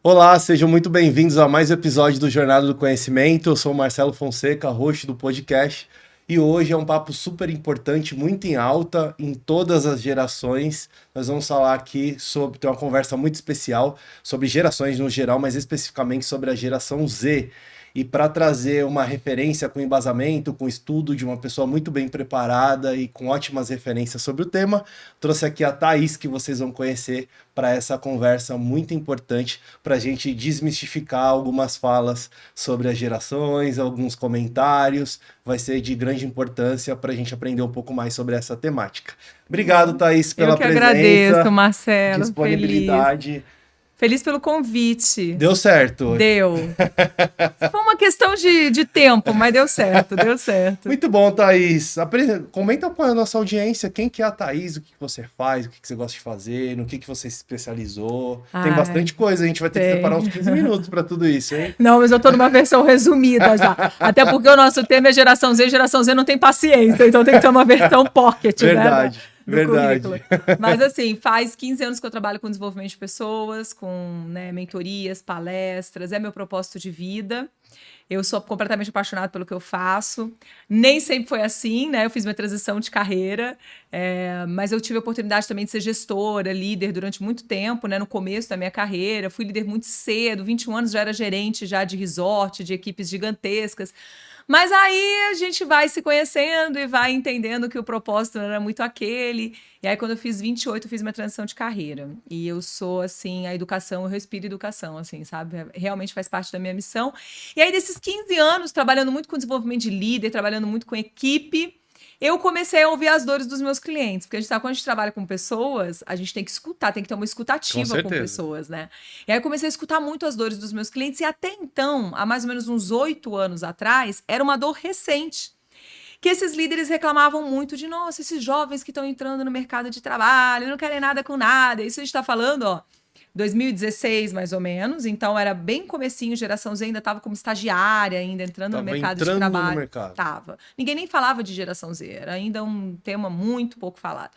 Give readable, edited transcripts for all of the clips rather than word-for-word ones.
Olá, sejam muito bem-vindos a mais um episódio do Jornada do Conhecimento. Eu sou o Marcelo Fonseca, host do podcast, e hoje é um papo super importante, muito em alta em todas as gerações. Nós vamos falar aqui sobre ter uma conversa muito especial sobre gerações no geral, mas especificamente sobre a geração Z. E para trazer uma referência com embasamento, com estudo de uma pessoa muito bem preparada e com ótimas referências sobre o tema, trouxe aqui a Thaís, que vocês vão conhecer, para essa conversa muito importante, para a gente desmistificar algumas falas sobre as gerações, alguns comentários. Vai ser de grande importância para a gente aprender um pouco mais sobre essa temática. Obrigado, Thaís, Eu pela que agradeço, presença, Marcelo. disponibilidade. Feliz pelo convite. Deu certo. Deu. Foi uma questão de tempo, mas deu certo, deu certo. Muito bom, Thaís. Comenta para a nossa audiência quem que é a Thaís, o que você faz, o que você gosta de fazer, no que você se especializou. Tem bastante coisa, a gente vai ter que separar uns 15 minutos para tudo isso, hein? Não, mas eu tô numa versão resumida já. Até porque o nosso tema é geração Z não tem paciência, então tem que ter uma versão pocket, Verdade. né? Verdade. Currículo. Mas assim, faz 15 anos que eu trabalho com desenvolvimento de pessoas, com mentorias, palestras, é meu propósito de vida. Eu sou completamente apaixonada pelo que eu faço. Nem sempre foi assim, né? Eu fiz minha transição de carreira, mas eu tive a oportunidade também de ser gestora, líder durante muito tempo, né? No começo da minha carreira. Fui líder muito cedo, 21 anos já era gerente já de resort, de equipes gigantescas. Mas aí a gente vai se conhecendo e vai entendendo que o propósito não era muito aquele. E aí, quando eu fiz 28, eu fiz minha transição de carreira. E eu sou, assim, a educação, eu respiro educação, assim, sabe? Realmente faz parte da minha missão. E aí, desses 15 anos, trabalhando muito com desenvolvimento de líder, trabalhando muito com equipe, eu comecei a ouvir as dores dos meus clientes. Porque a gente sabe, quando a gente trabalha com pessoas, a gente tem que escutar, tem que ter uma escutativa com pessoas, né? E aí eu comecei a escutar muito as dores dos meus clientes. E até então, há mais ou menos uns 8 anos atrás, era uma dor recente. Que esses líderes reclamavam muito de, nossa, esses jovens que estão entrando no mercado de trabalho, não querem nada com nada. Isso a gente está falando, ó, 2016, mais ou menos. Então, era bem comecinho, geração Z ainda estava como estagiária, ainda entrando no mercado de trabalho. Tava. Ninguém nem falava de geração Z, era ainda um tema muito pouco falado.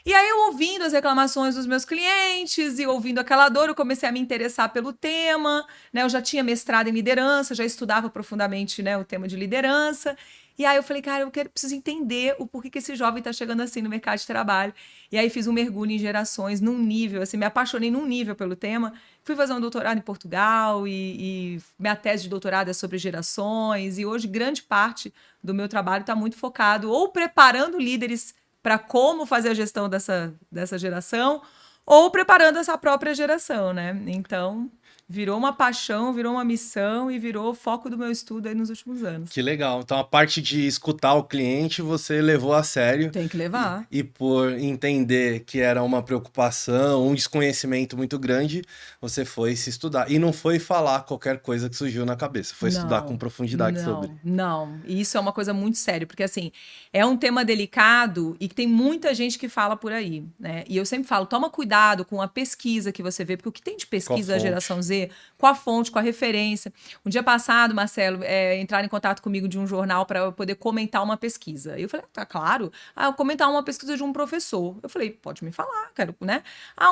E aí, eu ouvindo as reclamações dos meus clientes e ouvindo aquela dor, eu comecei a me interessar pelo tema, né? Eu já tinha mestrado em liderança, já estudava profundamente, né, o tema de liderança. E aí eu falei, cara, preciso entender o porquê que esse jovem está chegando assim no mercado de trabalho. E aí fiz um mergulho em gerações num nível, assim, me apaixonei num nível pelo tema. Fui fazer um doutorado em Portugal e minha tese de doutorado é sobre gerações. E hoje grande parte do meu trabalho está muito focado ou preparando líderes para como fazer a gestão dessa geração ou preparando essa própria geração, né? Então, virou uma paixão, virou uma missão e virou o foco do meu estudo aí nos últimos anos. Que legal. Então, a parte de escutar o cliente, você levou a sério. Tem que levar. E por entender que era uma preocupação, um desconhecimento muito grande, você foi se estudar. E não foi falar qualquer coisa que surgiu na cabeça, foi estudar com profundidade sobre. Não. E isso é uma coisa muito séria, porque assim, é um tema delicado e que tem muita gente que fala por aí, né? E eu sempre falo, toma cuidado com a pesquisa que você vê, porque o que tem de pesquisa da geração Z, com a fonte, com a referência. Um dia passado, Marcelo, entraram em contato comigo de um jornal para eu poder comentar uma pesquisa. E eu falei, tá claro. Eu comentar uma pesquisa de um professor. Eu falei, pode me falar, quero, né?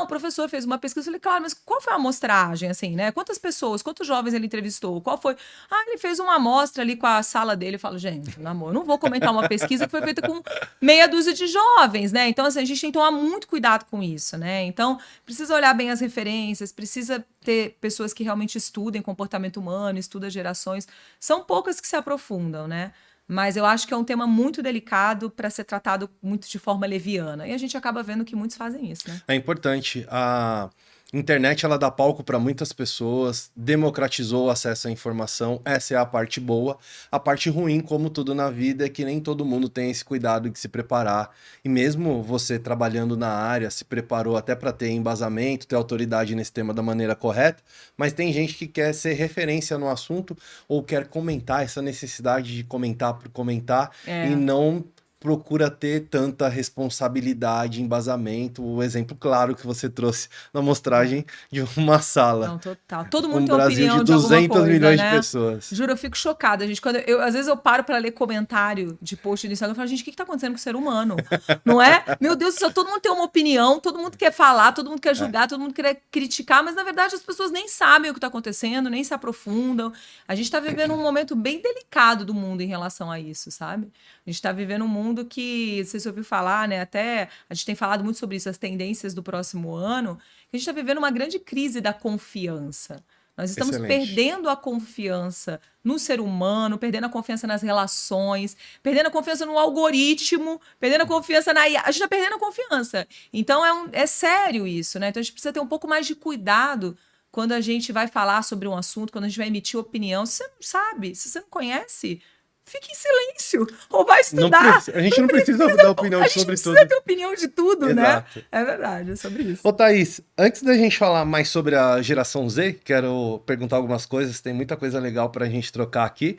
Um professor fez uma pesquisa. Eu falei, claro, mas qual foi a amostragem, assim, né? Quantas pessoas, quantos jovens ele entrevistou? Qual foi? Ele fez uma amostra ali com a sala dele. Eu falo, gente, pelo amor, eu não vou comentar uma pesquisa que foi feita com meia dúzia de jovens, né? Então, assim, a gente tem que tomar muito cuidado com isso, né? Então, precisa olhar bem as referências, precisa ter pessoas que realmente estudem comportamento humano, estudam gerações. São poucas que se aprofundam, né? Mas eu acho que é um tema muito delicado para ser tratado muito de forma leviana. E a gente acaba vendo que muitos fazem isso, né? É importante. A internet, ela dá palco para muitas pessoas, democratizou o acesso à informação, essa é a parte boa. A parte ruim, como tudo na vida, é que nem todo mundo tem esse cuidado de se preparar. E mesmo você trabalhando na área, se preparou até para ter embasamento, ter autoridade nesse tema da maneira correta, mas tem gente que quer ser referência no assunto ou quer comentar, essa necessidade de comentar por comentar e não procura ter tanta responsabilidade, embasamento. O exemplo claro que você trouxe na amostragem de uma sala. Não, total. Todo mundo Um tem Brasil opinião de de alguma 200 coisa, milhões de né? pessoas. Juro, eu fico chocada, gente. Às vezes eu paro para ler comentário de post do Instagram e falo, gente, o que tá acontecendo com o ser humano? Não é? Meu Deus do céu, todo mundo tem uma opinião, todo mundo quer falar, todo mundo quer julgar, todo mundo quer criticar, mas na verdade as pessoas nem sabem o que tá acontecendo, nem se aprofundam. A gente tá vivendo um momento bem delicado do mundo em relação a isso, sabe? A gente tá vivendo um mundo que, não sei se você ouviu falar, né? Até a gente tem falado muito sobre isso, as tendências do próximo ano, que a gente tá vivendo uma grande crise da confiança. Nós estamos Excelente. perdendo a confiança no ser humano, perdendo a confiança nas relações, perdendo a confiança no algoritmo, perdendo a confiança na IA. A gente está perdendo a confiança. Então é sério isso, né? Então a gente precisa ter um pouco mais de cuidado quando a gente vai falar sobre um assunto, quando a gente vai emitir opinião. Se você não sabe, se você não conhece, fique em silêncio ou vai estudar. A gente não precisa dar opinião A gente sobre precisa tudo. ter opinião de tudo, Exato. né? É verdade, é sobre isso. Ô, Thaís, antes da gente falar mais sobre a geração Z, quero perguntar algumas coisas, tem muita coisa legal pra gente trocar aqui.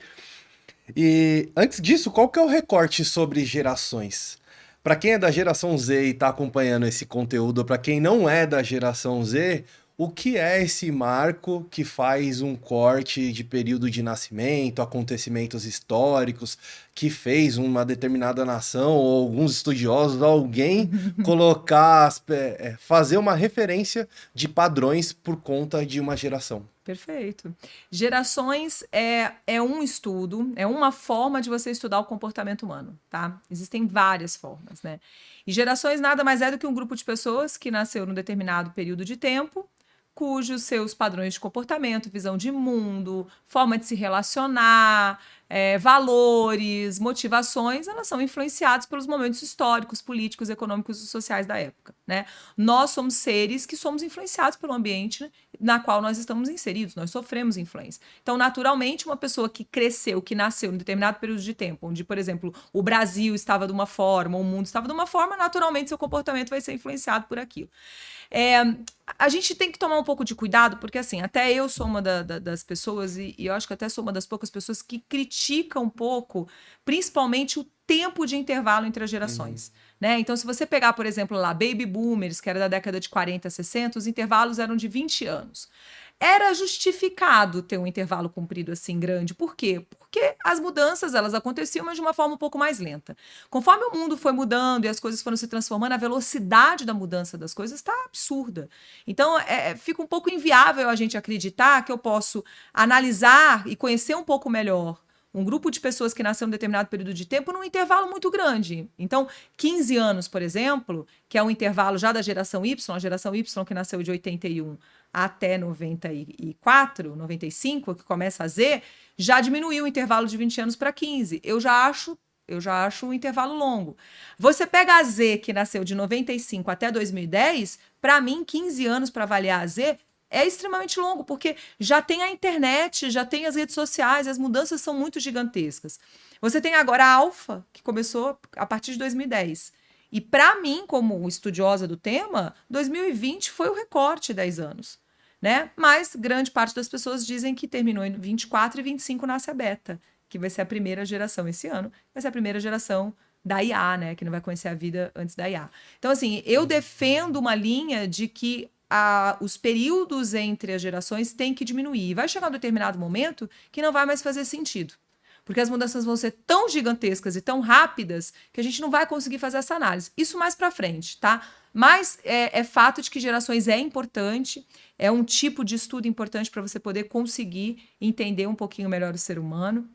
E antes disso, qual que é o recorte sobre gerações? Para quem é da geração Z e está acompanhando esse conteúdo, para quem não é da geração Z, o que é esse marco que faz um corte de período de nascimento, acontecimentos históricos, que fez uma determinada nação ou alguns estudiosos, alguém colocar, fazer uma referência de padrões por conta de uma geração? Perfeito. Gerações é um estudo, é uma forma de você estudar o comportamento humano, tá? Existem várias formas, né? E gerações nada mais é do que um grupo de pessoas que nasceu num determinado período de tempo, cujos seus padrões de comportamento, visão de mundo, forma de se relacionar, valores, motivações, elas são influenciadas pelos momentos históricos, políticos, econômicos e sociais da época, né? Nós somos seres que somos influenciados pelo ambiente na qual nós estamos inseridos, nós sofremos influência. Então, naturalmente, uma pessoa que cresceu, que nasceu em determinado período de tempo, onde, por exemplo, o Brasil estava de uma forma, o mundo estava de uma forma, naturalmente seu comportamento vai ser influenciado por aquilo. A gente tem que tomar um pouco de cuidado, porque assim, até eu sou uma das pessoas, e eu acho que até sou uma das poucas pessoas que critica um pouco, principalmente o tempo de intervalo entre as gerações. Né? Então, se você pegar, por exemplo, lá, Baby Boomers, que era da década de 40, 60, os intervalos eram de 20 anos. Era justificado ter um intervalo comprido assim grande. Por quê? Porque as mudanças elas aconteciam, mas de uma forma um pouco mais lenta. Conforme o mundo foi mudando e as coisas foram se transformando, a velocidade da mudança das coisas está absurda. Então, fica um pouco inviável a gente acreditar que eu posso analisar e conhecer um pouco melhor um grupo de pessoas que nasceu em um determinado período de tempo num intervalo muito grande. Então, 15 anos, por exemplo, que é um intervalo já da geração Y, a geração Y que nasceu de 81 até 94, 95, que começa a Z, já diminuiu o intervalo de 20 anos para 15. Eu já acho um intervalo longo. Você pega a Z, que nasceu de 95 até 2010, para mim, 15 anos para avaliar a Z é extremamente longo, porque já tem a internet, já tem as redes sociais, as mudanças são muito gigantescas. Você tem agora a Alpha, que começou a partir de 2010. E para mim, como estudiosa do tema, 2020 foi o recorte 10 anos. Né? Mas grande parte das pessoas dizem que terminou em 24 e 25 nasce a Beta, que vai ser a primeira geração esse ano, vai ser a primeira geração da IA, né? Que não vai conhecer a vida antes da IA. Então, assim, eu defendo uma linha de que os períodos entre as gerações têm que diminuir. E vai chegar um determinado momento que não vai mais fazer sentido. Porque as mudanças vão ser tão gigantescas e tão rápidas que a gente não vai conseguir fazer essa análise. Isso mais para frente, tá? Mas é fato de que gerações é importante, é um tipo de estudo importante para você poder conseguir entender um pouquinho melhor o ser humano.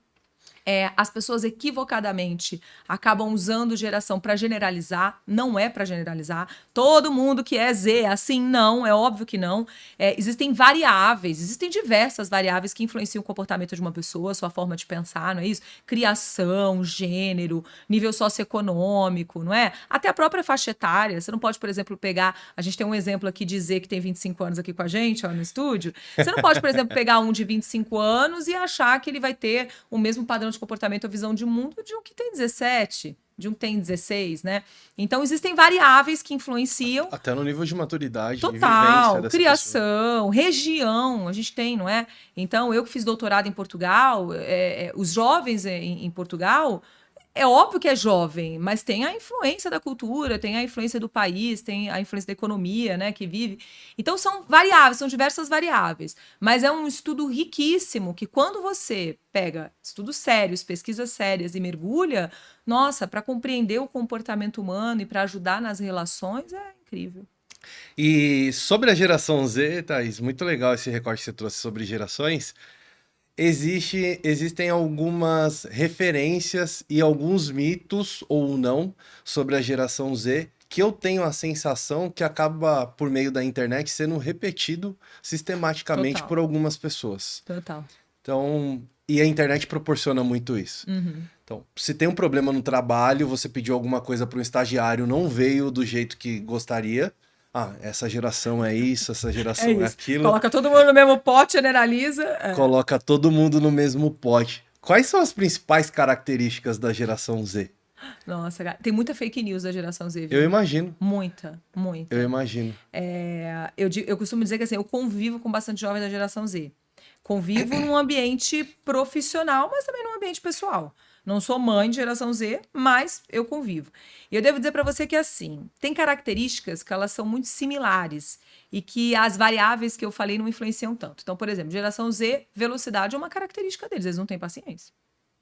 As pessoas equivocadamente acabam usando geração para generalizar, não é para generalizar. Todo mundo que é Z é assim, não, é óbvio que não. Existem variáveis, existem diversas variáveis que influenciam o comportamento de uma pessoa, sua forma de pensar, não é isso? Criação, gênero, nível socioeconômico, não é? Até a própria faixa etária. Você não pode, por exemplo, pegar. A gente tem um exemplo aqui de Z que tem 25 anos aqui com a gente, ó, no estúdio. Você não pode, por exemplo, pegar um de 25 anos e achar que ele vai ter o mesmo padrão de comportamento ou visão de mundo de um que tem 17, de um que tem 16, né? Então, existem variáveis que influenciam. Até no nível de maturidade, total, de vivência dessa criação, pessoa. região, a gente tem, não é? Então, eu que fiz doutorado em Portugal, os jovens em Portugal, É óbvio que é jovem, mas tem a influência da cultura, tem a influência do país, tem a influência da economia, né, que vive. Então são variáveis, são diversas variáveis. Mas é um estudo riquíssimo que quando você pega estudos sérios, pesquisas sérias e mergulha, nossa, para compreender o comportamento humano e para ajudar nas relações é incrível. E sobre a geração Z, Thaís, muito legal esse recorte que você trouxe sobre gerações. Existem algumas referências e alguns mitos, ou não, sobre a geração Z, que eu tenho a sensação que acaba, por meio da internet, sendo repetido sistematicamente Total, por algumas pessoas. total. Então, e a internet proporciona muito isso. Uhum. Então, se tem um problema no trabalho, você pediu alguma coisa para um estagiário, não veio do jeito que gostaria. Ah, essa geração é isso, essa É geração é isso. aquilo. Coloca todo mundo no mesmo pote, generaliza. Coloca todo mundo no mesmo pote. Quais são as principais características da geração Z? Nossa, cara, tem muita fake news da geração Z, Eu viu? imagino, Muita, eu muita. imagino. Eu costumo dizer que assim, eu convivo com bastante jovem da geração Z. Convivo num ambiente profissional, mas também num ambiente pessoal. Não sou mãe de geração Z, mas eu convivo. E eu devo dizer para você que assim, tem características que elas são muito similares e que as variáveis que eu falei não influenciam tanto. Então, por exemplo, geração Z, velocidade é uma característica deles, eles não têm paciência.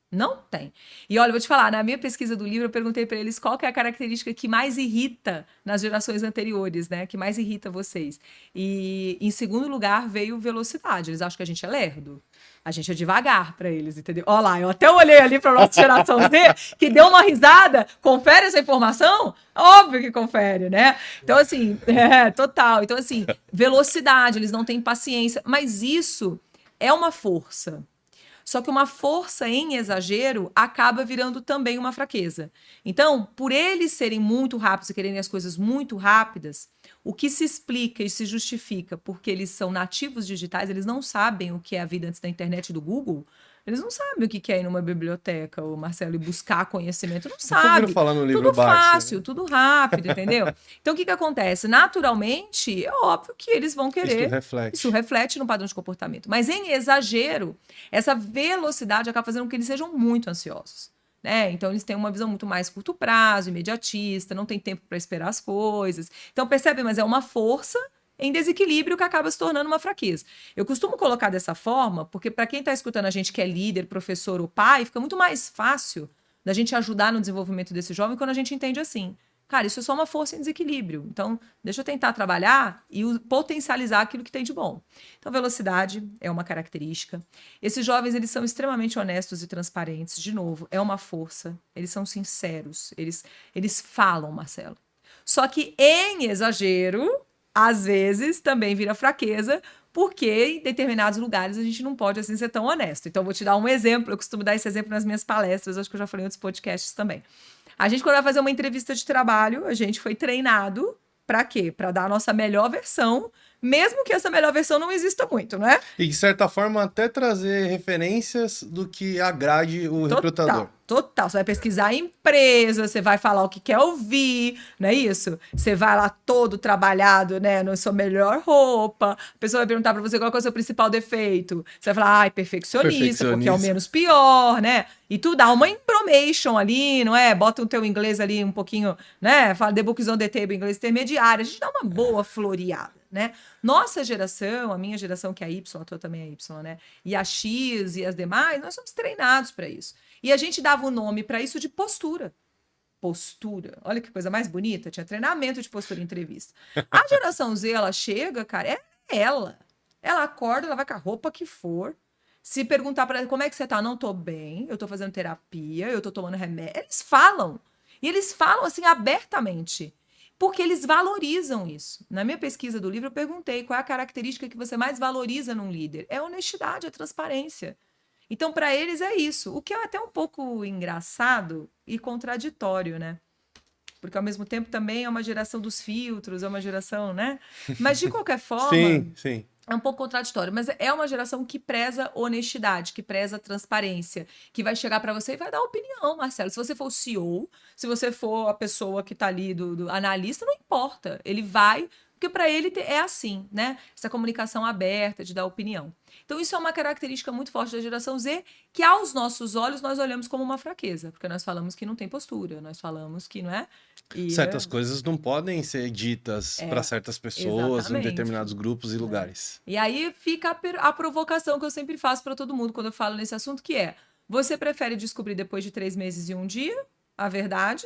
Não tem. E olha, eu vou te falar, na minha pesquisa do livro, eu perguntei para eles qual que é a característica que mais irrita nas gerações anteriores, né? Que mais irrita vocês. E em segundo lugar veio velocidade. Eles acham que a gente é lerdo. A gente é devagar para eles, entendeu? Olha lá, eu até olhei ali para nossa geração Z, que deu uma risada. Confere essa informação? Óbvio que confere, né? Então, assim, total. Então, assim, velocidade, eles não têm paciência. Mas isso é uma força. Só que uma força em exagero acaba virando também uma fraqueza. Então, por eles serem muito rápidos e quererem as coisas muito rápidas, o que se explica e se justifica porque eles são nativos digitais, eles não sabem o que é a vida antes da internet e do Google. Eles não sabem o que é ir numa biblioteca, o Marcelo, e buscar conhecimento. Não Nunca ouviram sabe. falar no livro Tudo Barça, fácil, né? tudo rápido, entendeu? Então, o que acontece? Naturalmente, é óbvio que eles vão Isso querer. Isso reflete. reflete no padrão de comportamento. Mas em exagero, essa velocidade acaba fazendo com que eles sejam muito ansiosos. Né? Então, eles têm uma visão muito mais curto prazo, imediatista, não tem tempo para esperar as coisas. Então, percebe? Mas é uma força em desequilíbrio que acaba se tornando uma fraqueza. Eu costumo colocar dessa forma, porque para quem está escutando a gente que é líder, professor ou pai, fica muito mais fácil da gente ajudar no desenvolvimento desse jovem quando a gente entende assim. Cara, isso é só uma força em desequilíbrio. Então, deixa eu tentar trabalhar e potencializar aquilo que tem de bom. Então, velocidade é uma característica. Esses jovens, eles são extremamente honestos e transparentes. De novo, é uma força. Eles são sinceros. Eles falam, Marcelo. Só que em exagero, às vezes, também vira fraqueza, porque em determinados lugares a gente não pode assim ser tão honesto. Então, eu vou te dar um exemplo. Eu costumo dar esse exemplo nas minhas palestras, acho que eu já falei em outros podcasts também. A gente, quando vai fazer uma entrevista de trabalho, a gente foi treinado para quê? Para dar a nossa melhor versão, mesmo que essa melhor versão não exista muito, né? E de certa forma até trazer referências do que agrade o recrutador. Total. Você vai pesquisar a empresa, você vai falar o que quer ouvir, não é isso? Você vai lá todo trabalhado, né, na sua melhor roupa. A pessoa vai perguntar para você qual é o seu principal defeito. Você vai falar, ai, perfeccionista, porque é o menos pior, né? E tu dá uma impromation ali, não é? Bota o teu inglês ali um pouquinho, né? Fala the book is on the table, inglês intermediário. A gente dá uma boa floreada, né? Nossa geração, a minha geração que é a Y, a tua também é Y, né? E a X e as demais, nós somos treinados para isso. E a gente dava o nome para isso de postura. Postura. Olha que coisa mais bonita. Tinha treinamento de postura em entrevista. A geração Z, ela chega, cara, é ela. Ela acorda, ela vai com a roupa que for. Se perguntar para ela como é que você tá, não tô bem, eu tô fazendo terapia, eu tô tomando remédio. Eles falam. E eles falam assim abertamente. Porque eles valorizam isso. Na minha pesquisa do livro, eu perguntei qual é a característica que você mais valoriza num líder. É a honestidade, a transparência. Então, para eles é isso. O que é até um pouco engraçado e contraditório, né? Porque ao mesmo tempo também é uma geração dos filtros, é uma geração, né? Mas de qualquer forma, Sim. é um pouco contraditório, mas é uma geração que preza honestidade, que preza transparência, que vai chegar para você e vai dar opinião, Marcelo. Se você for o CEO, se você for a pessoa que está ali do analista, não importa. Ele vai Porque para ele é assim, né? Essa comunicação aberta, de dar opinião. Então, isso é uma característica muito forte da geração Z, que aos nossos olhos nós olhamos como uma fraqueza, porque nós falamos que não tem postura, nós falamos que não é. Certas coisas não podem ser ditas para certas pessoas em exatamente. determinados grupos e lugares. E aí fica a provocação que eu sempre faço para todo mundo quando eu falo nesse assunto, que é: você prefere descobrir depois de 3 meses e 1 dia a verdade,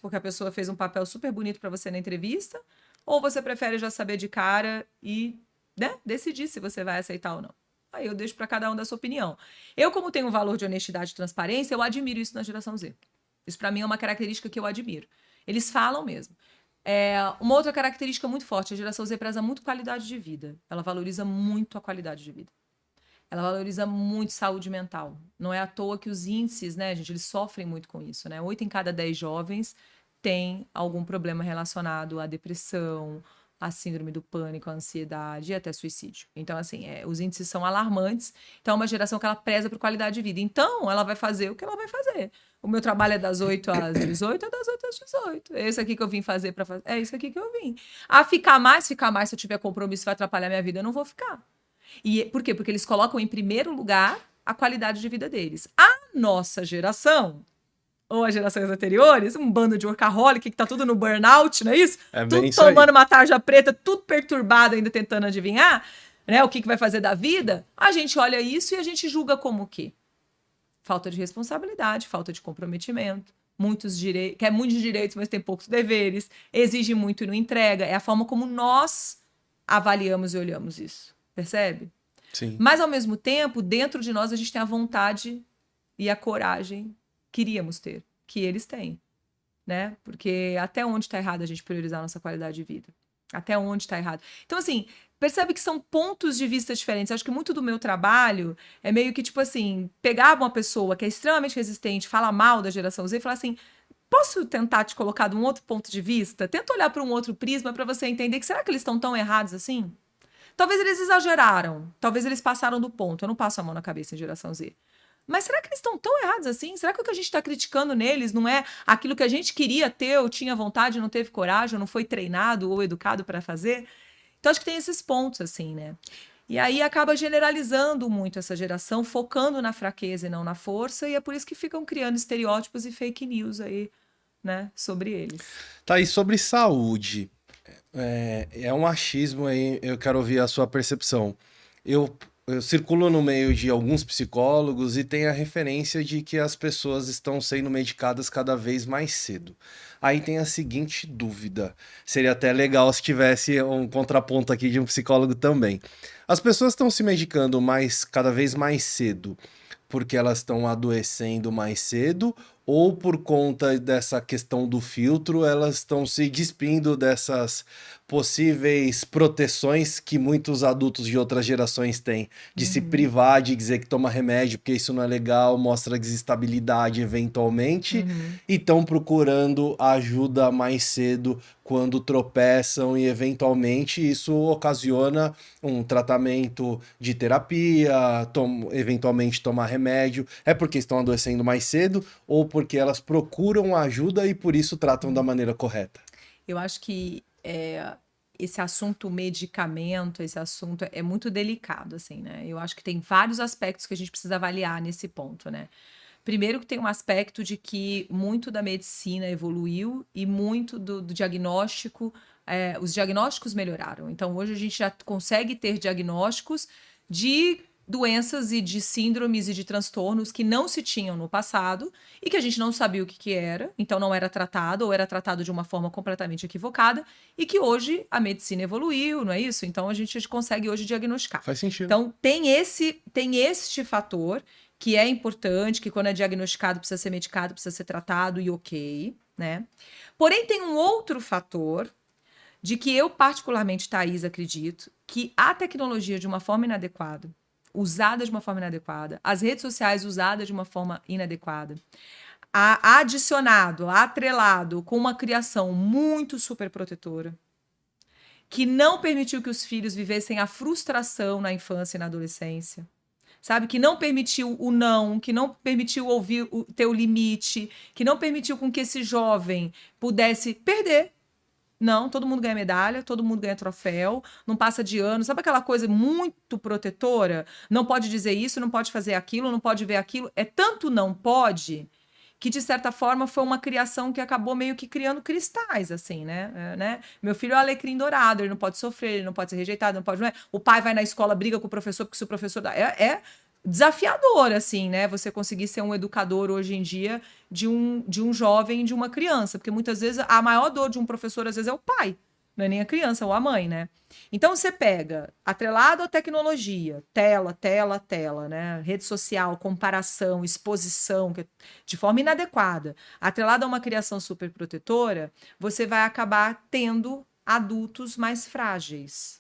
porque a pessoa fez um papel super bonito para você na entrevista, ou você prefere já saber de cara e, né, decidir se você vai aceitar ou não? Aí eu deixo para cada um da sua opinião. Eu, como tenho um valor de honestidade e transparência, eu admiro isso na geração Z. Isso para mim é uma característica que eu admiro. Eles falam mesmo. Uma outra característica muito forte: a geração Z preza muito qualidade de vida. Ela valoriza muito a qualidade de vida. Ela valoriza muito saúde mental. Não é à toa que os índices, né, gente, eles sofrem muito com isso, né? 8 em cada 10 jovens têm algum problema relacionado à depressão, à síndrome do pânico, à ansiedade e até suicídio. Então, assim, os índices são alarmantes. Então, é uma geração que ela preza por qualidade de vida. Então, ela vai fazer o que ela vai fazer. O meu trabalho é das 8 às 18, é das 8 às 18. É isso aqui que eu vim fazer para fazer. É isso aqui que eu vim. Ficar mais, se eu tiver compromisso, vai atrapalhar minha vida, eu não vou ficar. E por quê? Porque eles colocam em primeiro lugar a qualidade de vida deles. A nossa geração, ou as gerações anteriores, um bando de workaholic que tá tudo no burnout, não é isso? Tudo isso tomando aí. uma tarja preta, tudo perturbado, ainda tentando adivinhar, né, o que vai fazer da vida. A gente olha isso e a gente julga como o quê? Falta de responsabilidade, falta de comprometimento, quer muitos direitos, mas tem poucos deveres, exige muito e não entrega. É a forma como nós avaliamos e olhamos isso. Percebe? Sim. Mas, ao mesmo tempo, dentro de nós, a gente tem a vontade e a coragem que queríamos ter, que eles têm, né? Porque até onde está errado a gente priorizar a nossa qualidade de vida? Até onde está errado? Então, assim, percebe que são pontos de vista diferentes. Eu acho que muito do meu trabalho é meio que, tipo assim, pegar uma pessoa que é extremamente resistente, fala mal da geração Z e falar assim: posso tentar te colocar de um outro ponto de vista? Tenta olhar para um outro prisma para você entender que será que eles estão tão errados assim? Talvez eles exageraram, talvez eles passaram do ponto. Eu não passo a mão na cabeça em geração Z. Mas será que eles estão tão errados assim? Será que o que a gente está criticando neles não é aquilo que a gente queria ter, ou tinha vontade, não teve coragem, ou não foi treinado ou educado para fazer? Então, acho que tem esses pontos, assim, né? E aí acaba generalizando muito essa geração, focando na fraqueza e não na força, e é por isso que ficam criando estereótipos e fake news aí, né, sobre eles. Tá, e sobre saúde? É um achismo aí, eu quero ouvir a sua percepção. Eu circulo no meio de alguns psicólogos e tem a referência de que as pessoas estão sendo medicadas cada vez mais cedo. Aí tem a seguinte dúvida, seria até legal se tivesse um contraponto aqui de um psicólogo também. As pessoas estão se medicando cada vez mais cedo porque elas estão adoecendo mais cedo, ou por conta dessa questão do filtro, elas estão se despindo dessas possíveis proteções que muitos adultos de outras gerações têm, de se privar, de dizer que toma remédio porque isso não é legal, mostra desestabilidade eventualmente, e estão procurando ajuda mais cedo quando tropeçam e eventualmente isso ocasiona um tratamento de terapia, eventualmente tomar remédio. É porque estão adoecendo mais cedo ou porque elas procuram ajuda e por isso tratam da maneira correta? Eu acho que esse assunto medicamento, esse assunto é muito delicado, assim, né? Eu acho que tem vários aspectos que a gente precisa avaliar nesse ponto, né? Primeiro que tem um aspecto de que muito da medicina evoluiu e muito do diagnóstico, os diagnósticos melhoraram. Então, hoje a gente já consegue ter diagnósticos de doenças e de síndromes e de transtornos que não se tinham no passado e que a gente não sabia o que era, então não era tratado ou era tratado de uma forma completamente equivocada e que hoje a medicina evoluiu, não é isso? Então a gente consegue hoje diagnosticar. Faz sentido. Então tem este fator que é importante, que quando é diagnosticado precisa ser medicado, precisa ser tratado e ok, né? Porém tem um outro fator de que eu particularmente, Thaís, acredito que a tecnologia de uma forma inadequada, usada de uma forma inadequada, as redes sociais usadas de uma forma inadequada, adicionado, atrelado com uma criação muito superprotetora, que não permitiu que os filhos vivessem a frustração na infância e na adolescência, sabe? Que não permitiu o não, que não permitiu ouvir o teu limite, que não permitiu com que esse jovem pudesse perder. Não, todo mundo ganha medalha, todo mundo ganha troféu, não passa de ano. Sabe aquela coisa muito protetora? Não pode dizer isso, não pode fazer aquilo, não pode ver aquilo. É tanto não pode que, de certa forma, foi uma criação que acabou meio que criando cristais, assim, né? Meu filho é o alecrim dourado, ele não pode sofrer, ele não pode ser rejeitado, não pode... Não é? O pai vai na escola, briga com o professor, porque se o professor dá... É desafiador, assim, né? Você conseguir ser um educador hoje em dia de um jovem, de uma criança, porque muitas vezes a maior dor de um professor, às vezes, é o pai, não é nem a criança ou a mãe, né? Então você pega, atrelado à tecnologia, tela, né? Rede social, comparação, exposição, de forma inadequada, atrelado a uma criação super protetora, você vai acabar tendo adultos mais frágeis.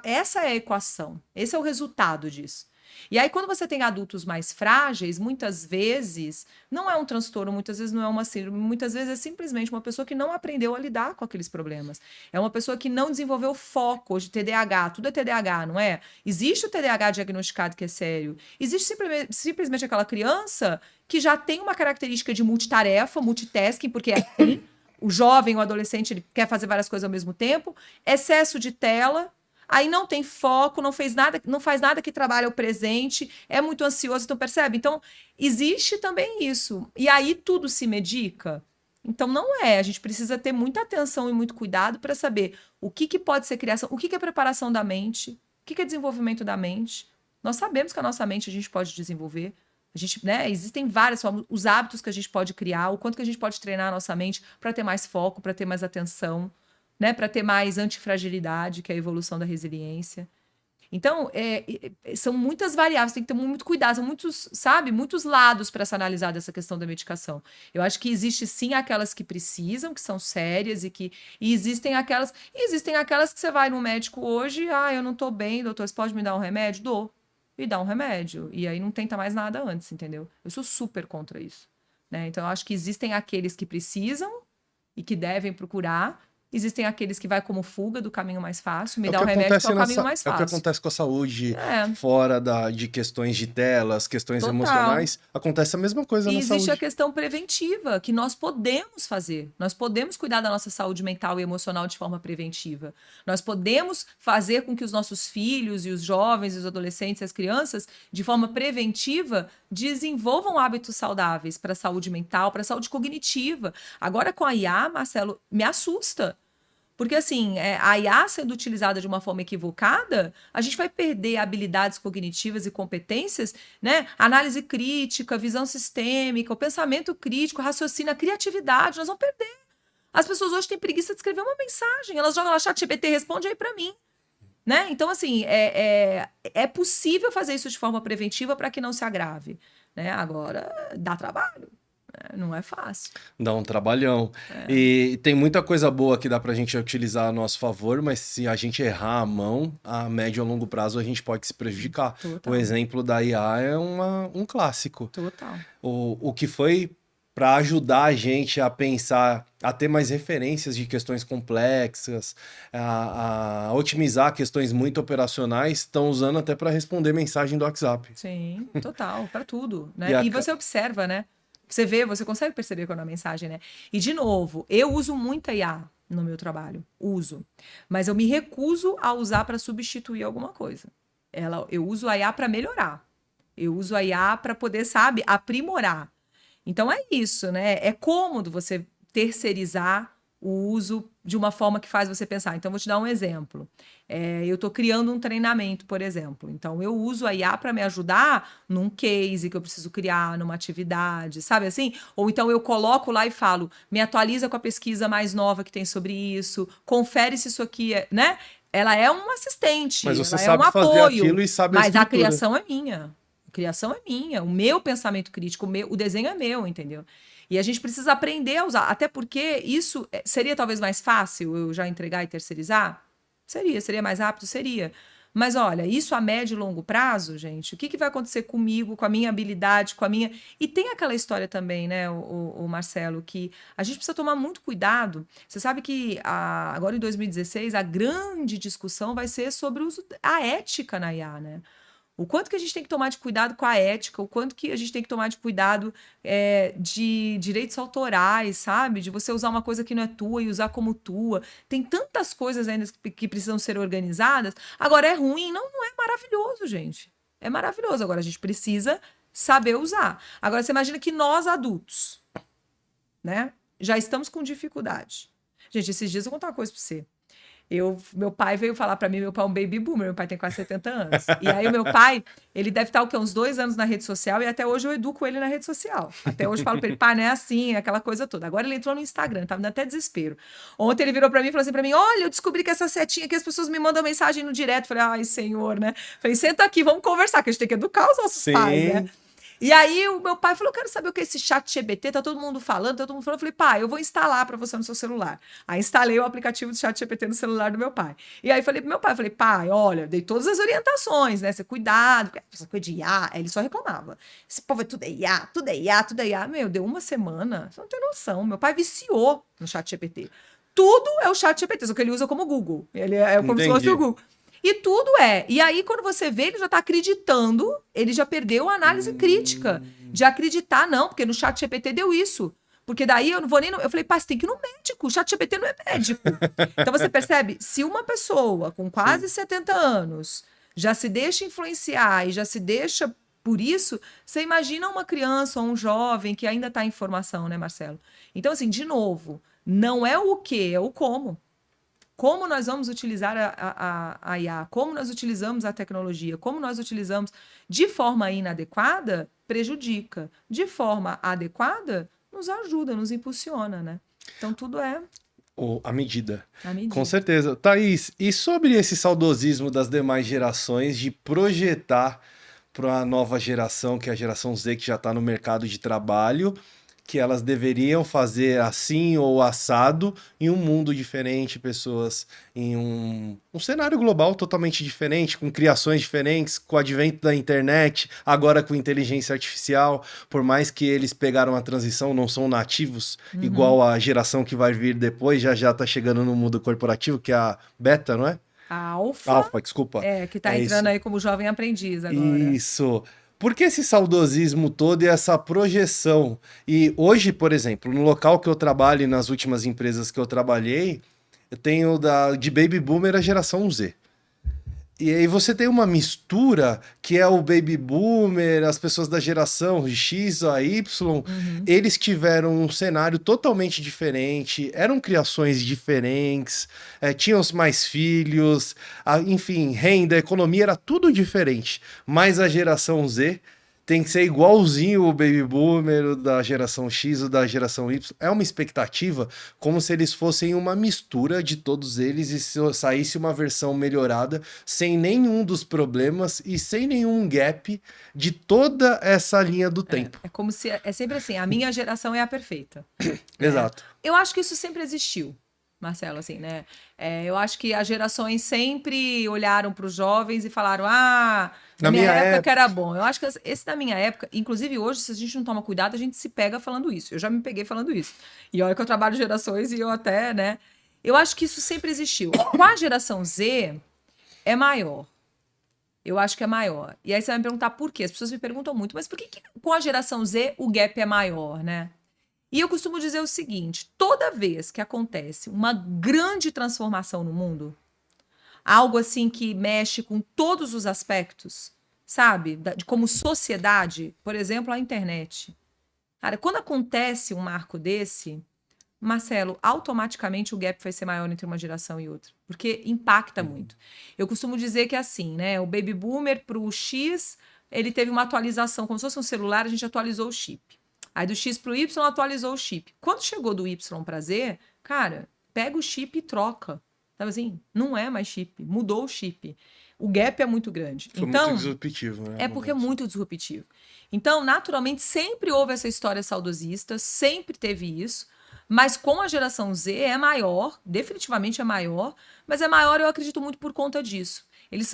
Essa é a equação, esse é o resultado disso. E aí, quando você tem adultos mais frágeis, muitas vezes não é um transtorno, muitas vezes não é uma síndrome, muitas vezes é simplesmente uma pessoa que não aprendeu a lidar com aqueles problemas. É uma pessoa que não desenvolveu foco. Hoje, TDAH, tudo é TDAH, não é? Existe o TDAH diagnosticado que é sério. Existe simplesmente aquela criança que já tem uma característica de multitarefa, multitasking, porque é assim. O jovem, o adolescente, ele quer fazer várias coisas ao mesmo tempo, excesso de tela, aí não tem foco, não faz nada que trabalhe o presente, é muito ansioso, então percebe? Então, existe também isso. E aí tudo se medica. Então, não é. A gente precisa ter muita atenção e muito cuidado para saber o que pode ser criação, o que é preparação da mente, o que é desenvolvimento da mente. Nós sabemos que a nossa mente a gente pode desenvolver. A gente, né, existem várias formas, os hábitos que a gente pode criar, o quanto que a gente pode treinar a nossa mente para ter mais foco, para ter mais atenção, né, para ter mais antifragilidade, que é a evolução da resiliência. Então, são muitas variáveis, tem que ter muito cuidado, são muitos, sabe, muitos lados para se analisar dessa questão da medicação. Eu acho que existe sim aquelas que precisam, que são sérias e existem aquelas que você vai no médico hoje, eu não tô bem, doutor, você pode me dar um remédio? Dou. E dá um remédio. E aí não tenta mais nada antes, entendeu? Eu sou super contra isso, né? Então, eu acho que existem aqueles que precisam e que devem procurar. Existem aqueles que vai como fuga do caminho mais fácil, me dá um remédio que é o caminho mais É o que fácil. acontece com a saúde É, fora de questões de telas, questões total. emocionais. Acontece a mesma coisa E na existe a saúde. questão preventiva, que nós podemos fazer. Nós podemos cuidar da nossa saúde mental e emocional de forma preventiva. Nós podemos fazer com que os nossos filhos e os jovens, e os adolescentes e as crianças, de forma preventiva, desenvolvam hábitos saudáveis para a saúde mental, para a saúde cognitiva. Agora, com a IA, Marcelo, me assusta. Porque, assim, a IA sendo utilizada de uma forma equivocada, a gente vai perder habilidades cognitivas e competências, né? Análise crítica, visão sistêmica, o pensamento crítico, raciocínio, a criatividade, nós vamos perder. As pessoas hoje têm preguiça de escrever uma mensagem, elas jogam lá, ChatGPT, responde aí para mim. Né? Então, assim, é possível fazer isso de forma preventiva para que não se agrave. Né? Agora, dá trabalho. Não é fácil. Dá um trabalhão. E tem muita coisa boa que dá pra gente utilizar a nosso favor, mas se a gente errar a mão, a médio e a longo prazo a gente pode se prejudicar. Total. O exemplo da IA é um clássico. Total. O que foi para ajudar a gente a pensar, a ter mais referências de questões complexas, a otimizar questões muito operacionais, estão usando até para responder mensagem do WhatsApp. Sim, total, para tudo, né? E E você observa, né? Você vê, você consegue perceber quando a mensagem, né? E, de novo, eu uso muita IA no meu trabalho. Uso. Mas eu me recuso a usar para substituir alguma coisa. Eu uso a IA para melhorar. Eu uso a IA para poder, sabe, aprimorar. Então é isso, né? É cômodo você terceirizar o uso de uma forma que faz você pensar. Então, vou te dar um exemplo. Eu estou criando um treinamento, por exemplo. Então, eu uso a IA para me ajudar num case que eu preciso criar, numa atividade, sabe assim? Ou então eu coloco lá e falo, me atualiza com a pesquisa mais nova que tem sobre isso, confere se isso aqui é, né? Ela é um assistente, Mas você ela sabe é um fazer apoio, aquilo e sabe a mas a estrutura. criação é minha. A criação é minha, o meu pensamento crítico, o desenho é meu, entendeu? E a gente precisa aprender a usar, até porque isso seria talvez mais fácil eu já entregar e terceirizar? Seria mais rápido? Seria. Mas olha, isso a médio e longo prazo, gente, o que vai acontecer comigo, com a minha habilidade, com a minha... E tem aquela história também, né, o Marcelo, que a gente precisa tomar muito cuidado. Você sabe que agora em 2016 a grande discussão vai ser sobre a ética na IA, né? O quanto que a gente tem que tomar de cuidado com a ética, o quanto que a gente tem que tomar de cuidado de direitos autorais, sabe? De você usar uma coisa que não é tua e usar como tua. Tem tantas coisas ainda que precisam ser organizadas. Agora, é ruim? Não, não é maravilhoso, gente. É maravilhoso. Agora, a gente precisa saber usar. Agora, você imagina que nós, adultos, né, já estamos com dificuldade. Gente, esses dias eu vou contar uma coisa pra você. Meu pai veio falar pra mim, meu pai é um baby boomer, meu pai tem quase 70 anos. E aí o meu pai, ele deve estar o quê? Uns 2 anos na rede social e até hoje eu educo ele na rede social. Até hoje eu falo pra ele, pá, não é assim, aquela coisa toda. Agora ele entrou no Instagram, tá me dando até desespero. Ontem ele virou pra mim e falou assim pra mim, olha, eu descobri que essa setinha aqui, as pessoas me mandam mensagem no direto. Falei, ai, senhor, né? Falei, senta aqui, vamos conversar, que a gente tem que educar os nossos pais, né? E aí o meu pai falou, eu quero saber o que é esse chat GPT, tá todo mundo falando, tá todo mundo falando. Eu falei, pai, eu vou instalar para você no seu celular. Aí instalei o aplicativo do chat GPT no celular do meu pai. E aí falei pro meu pai, falei, pai, olha, dei todas as orientações, né? Você cuidado, porque essa coisa de IA, aí ele só reclamava. Esse povo é tudo é IA, tudo é IA, tudo é IA. Meu, deu uma semana, você não tem noção. Meu pai viciou no chat GPT. Tudo é o chat GPT, só que ele usa como Google. Ele é como se fosse o Google. E tudo é. E aí, quando você vê, ele já está acreditando, ele já perdeu a análise crítica de acreditar, não, porque no chat GPT deu isso. Porque daí eu não vou nem. Eu falei, pai, você tem que ir no médico. O chat GPT não é médico. Então você percebe, se uma pessoa com quase 70 anos já se deixa influenciar e já se deixa por isso, você imagina uma criança ou um jovem que ainda está em formação, né, Marcelo? Então, assim, de novo, não é o que, é o como. Como nós vamos utilizar a IA, como nós utilizamos a tecnologia, como nós utilizamos de forma inadequada, prejudica. De forma adequada, nos ajuda, nos impulsiona, né? Então, tudo é A medida. a medida. Com certeza. Thaís, e sobre esse saudosismo das demais gerações de projetar para a nova geração, que é a geração Z, que já está no mercado de trabalho, que elas deveriam fazer assim ou assado em um mundo diferente, pessoas em um cenário global totalmente diferente, com criações diferentes, com o advento da internet, agora com inteligência artificial, por mais que eles pegaram a transição, não são nativos, igual a geração que vai vir depois, já tá chegando no mundo corporativo, que é a Beta, não é? A Alfa. Alfa, desculpa. Que tá entrando aí como jovem aprendiz agora. Isso. Por que esse saudosismo todo e essa projeção? E hoje, por exemplo, no local que eu trabalho e nas últimas empresas que eu trabalhei, eu tenho de Baby Boomer a geração Z. E aí você tem uma mistura que é o Baby Boomer, as pessoas da geração X a Y, eles tiveram um cenário totalmente diferente, eram criações diferentes, tinham mais filhos, enfim, renda, economia, era tudo diferente. Mas a geração Z tem que ser igualzinho o Baby Boomer, o da geração X, o da geração Y. É uma expectativa como se eles fossem uma mistura de todos eles e saísse uma versão melhorada, sem nenhum dos problemas e sem nenhum gap de toda essa linha do tempo. É como se... É sempre assim, a minha geração é a perfeita. Exato. Eu acho que isso sempre existiu, Marcelo, assim, né? Eu acho que as gerações sempre olharam para os jovens e falaram, na minha época que era bom. Eu acho que esse da minha época, inclusive hoje, se a gente não toma cuidado, a gente se pega falando isso. Eu já me peguei falando isso. E olha que eu trabalho gerações e eu até, né? Eu acho que isso sempre existiu. Com a geração Z, é maior. Eu acho que é maior. E aí você vai me perguntar por quê? As pessoas me perguntam muito, mas por que com a geração Z o gap é maior, né? E eu costumo dizer o seguinte, toda vez que acontece uma grande transformação no mundo, algo assim que mexe com todos os aspectos, sabe? De como sociedade, por exemplo, a internet. Cara, quando acontece um marco desse, Marcelo, automaticamente o gap vai ser maior entre uma geração e outra, porque impacta muito. Eu costumo dizer que é assim, né? O Baby Boomer pro X, ele teve uma atualização, como se fosse um celular, a gente atualizou o chip. Aí do X pro Y atualizou o chip. Quando chegou do Y para Z, cara, pega o chip e troca. Sabe assim? Não é mais chip, mudou o chip. O gap é muito grande. Foi muito disruptivo, né? É porque é muito disruptivo. Então, naturalmente, sempre houve essa história saudosista, sempre teve isso, mas com a geração Z é maior, definitivamente é maior, mas é maior, eu acredito, muito por conta disso. Eles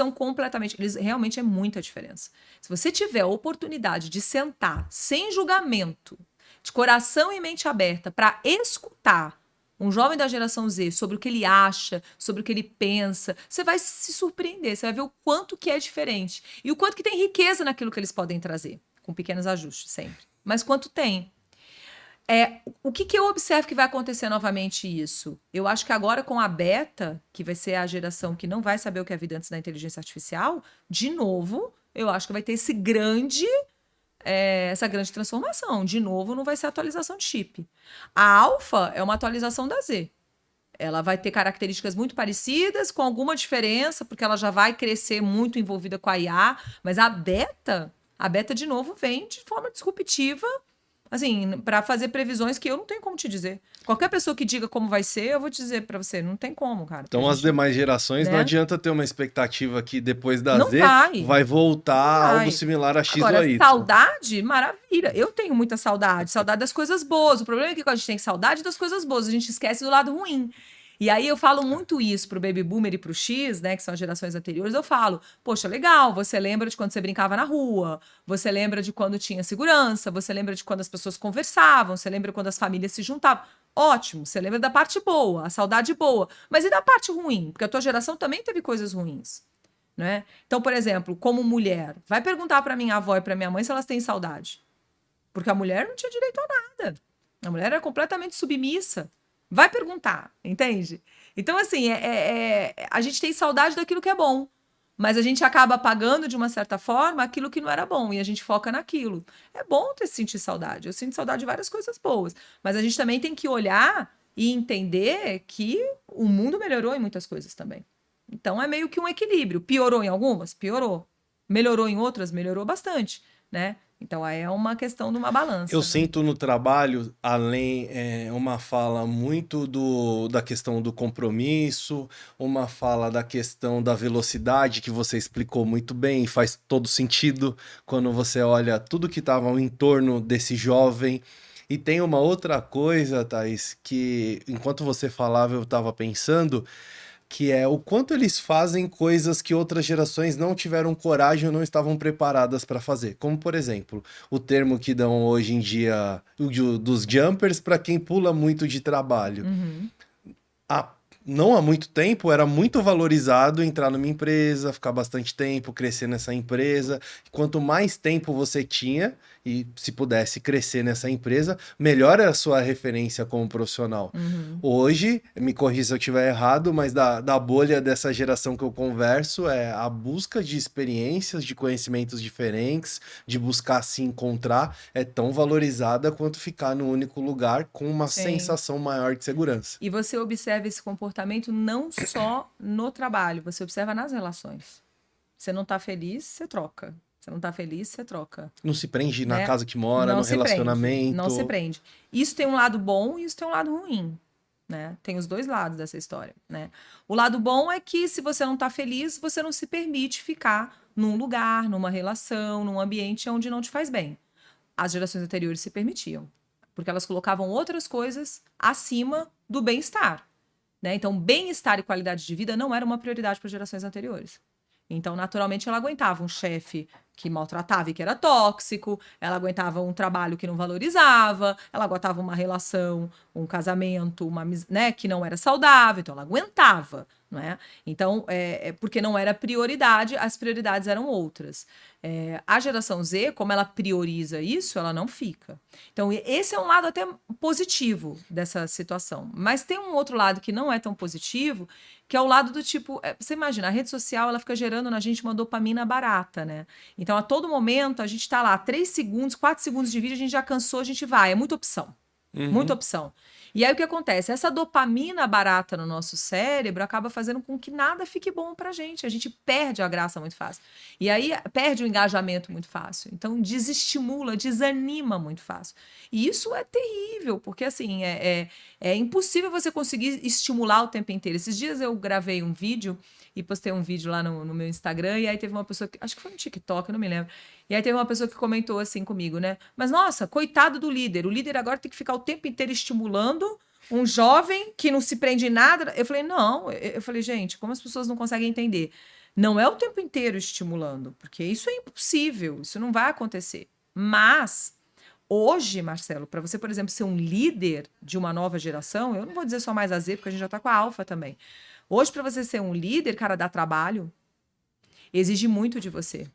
realmente é muita diferença. Se você tiver a oportunidade de sentar sem julgamento, de coração e mente aberta, para escutar um jovem da geração Z, sobre o que ele acha, sobre o que ele pensa, você vai se surpreender, você vai ver o quanto que é diferente. E o quanto que tem riqueza naquilo que eles podem trazer, com pequenos ajustes sempre. Mas quanto tem. O que eu observo que vai acontecer novamente isso? Eu acho que agora com a beta, que vai ser a geração que não vai saber o que é a vida antes da inteligência artificial, de novo, eu acho que vai ter essa grande transformação. De novo, não vai ser atualização de chip. A alfa é uma atualização da Z. Ela vai ter características muito parecidas, com alguma diferença, porque ela já vai crescer muito envolvida com a IA, mas a beta, de novo, vem de forma disruptiva, assim, para fazer previsões que eu não tenho como te dizer. Qualquer pessoa que diga como vai ser, eu vou te dizer para você, não tem como, cara. Então, as demais gerações, não adianta ter uma expectativa que depois da Z vai voltar algo similar a X ou a Y. Saudade, maravilha. Eu tenho muita saudade das coisas boas. O problema é que a gente tem saudade das coisas boas, a gente esquece do lado ruim. E aí eu falo muito isso pro Baby Boomer e pro X, né, que são as gerações anteriores, eu falo, poxa, legal, você lembra de quando você brincava na rua, você lembra de quando tinha segurança, você lembra de quando as pessoas conversavam, você lembra quando as famílias se juntavam. Ótimo, você lembra da parte boa, a saudade boa, mas e da parte ruim? Porque a tua geração também teve coisas ruins, né? Então, por exemplo, como mulher, vai perguntar pra minha avó e pra minha mãe se elas têm saudade. Porque a mulher não tinha direito a nada. A mulher era completamente submissa. Vai perguntar, entende? Então, assim, a gente tem saudade daquilo que é bom, mas a gente acaba apagando, de uma certa forma, aquilo que não era bom, e a gente foca naquilo. É bom sentir saudade. Eu sinto saudade de várias coisas boas, mas a gente também tem que olhar e entender que o mundo melhorou em muitas coisas também. Então, é meio que um equilíbrio. Piorou em algumas? Piorou. Melhorou em outras? Melhorou bastante, né? Então, aí é uma questão de uma balança. Eu sinto no trabalho, além, uma fala muito da questão do compromisso, uma fala da questão da velocidade, que você explicou muito bem e faz todo sentido quando você olha tudo que estava em torno desse jovem. E tem uma outra coisa, Thaís, que enquanto você falava eu estava pensando, que é o quanto eles fazem coisas que outras gerações não tiveram coragem ou não estavam preparadas para fazer. Como, por exemplo, o termo que dão hoje em dia dos jumpers para quem pula muito de trabalho. Uhum. Não há muito tempo era muito valorizado entrar numa empresa, ficar bastante tempo, crescer nessa empresa. Quanto mais tempo você tinha e se pudesse crescer nessa empresa, melhor é a sua referência como profissional. Uhum. Hoje, me corrija se eu estiver errado, mas da bolha dessa geração que eu converso, é a busca de experiências, de conhecimentos diferentes, de buscar se encontrar, é tão valorizada quanto ficar no único lugar com uma sensação maior de segurança. E você observa esse comportamento não só no trabalho, você observa nas relações. Você não tá feliz, você troca. Você não tá feliz, você troca. Não se prende na casa que mora, não no relacionamento. Não se prende. Isso tem um lado bom e isso tem um lado ruim, né? Tem os dois lados dessa história, né? O lado bom é que se você não tá feliz, você não se permite ficar num lugar, numa relação, num ambiente onde não te faz bem. As gerações anteriores se permitiam, porque elas colocavam outras coisas acima do bem-estar, né? Então, bem-estar e qualidade de vida não era uma prioridade para as gerações anteriores. Então, naturalmente, ela aguentava um chefe que maltratava e que era tóxico, ela aguentava um trabalho que não valorizava, ela aguentava uma relação, um casamento, né, que não era saudável, então ela aguentava, não é? Então, porque não era prioridade, as prioridades eram outras. A geração Z, como ela prioriza isso, ela não fica. Então, esse é um lado até positivo dessa situação. Mas tem um outro lado que não é tão positivo, que é o lado do tipo... você imagina, a rede social, ela fica gerando na gente uma dopamina barata, né? Então, a todo momento, a gente tá lá, 3 segundos, 4 segundos de vídeo, a gente já cansou, a gente vai. É muita opção. Muita opção. E aí, o que acontece? Essa dopamina barata no nosso cérebro acaba fazendo com que nada fique bom pra gente. A gente perde a graça muito fácil. E aí, perde o engajamento muito fácil. Então, desestimula, desanima muito fácil. E isso é terrível, porque, assim, é impossível você conseguir estimular o tempo inteiro. Esses dias eu gravei um vídeo e postei um vídeo lá no meu Instagram, e aí teve uma pessoa, acho que foi no TikTok, eu não me lembro. E aí teve uma pessoa que comentou assim comigo, né? Mas, nossa, coitado do líder. O líder agora tem que ficar o tempo inteiro estimulando um jovem que não se prende em nada. Eu falei, não. Eu falei, gente, como as pessoas não conseguem entender? Não é o tempo inteiro estimulando, porque isso é impossível, isso não vai acontecer. Mas Hoje, Marcelo, para você, por exemplo, ser um líder de uma nova geração, eu não vou dizer só mais a Z, porque a gente já tá com a alfa também. Hoje, para você ser um líder, cara, dá trabalho, exige muito de você.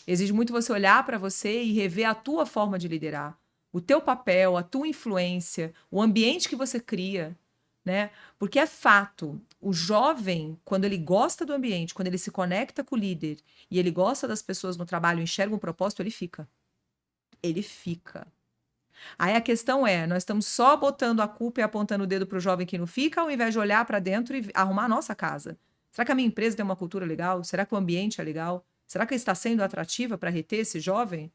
Exige muito você olhar para você e rever a tua forma de liderar, o teu papel, a tua influência, o ambiente que você cria, né? Porque é fato, o jovem, quando ele gosta do ambiente, quando ele se conecta com o líder e ele gosta das pessoas no trabalho, enxerga um propósito, ele fica. Ele fica. Aí a questão é, nós estamos só botando a culpa e apontando o dedo para o jovem que não fica, ao invés de olhar para dentro e arrumar a nossa casa. Será que a minha empresa tem uma cultura legal? Será que o ambiente é legal? Será que está sendo atrativa para reter esse jovem?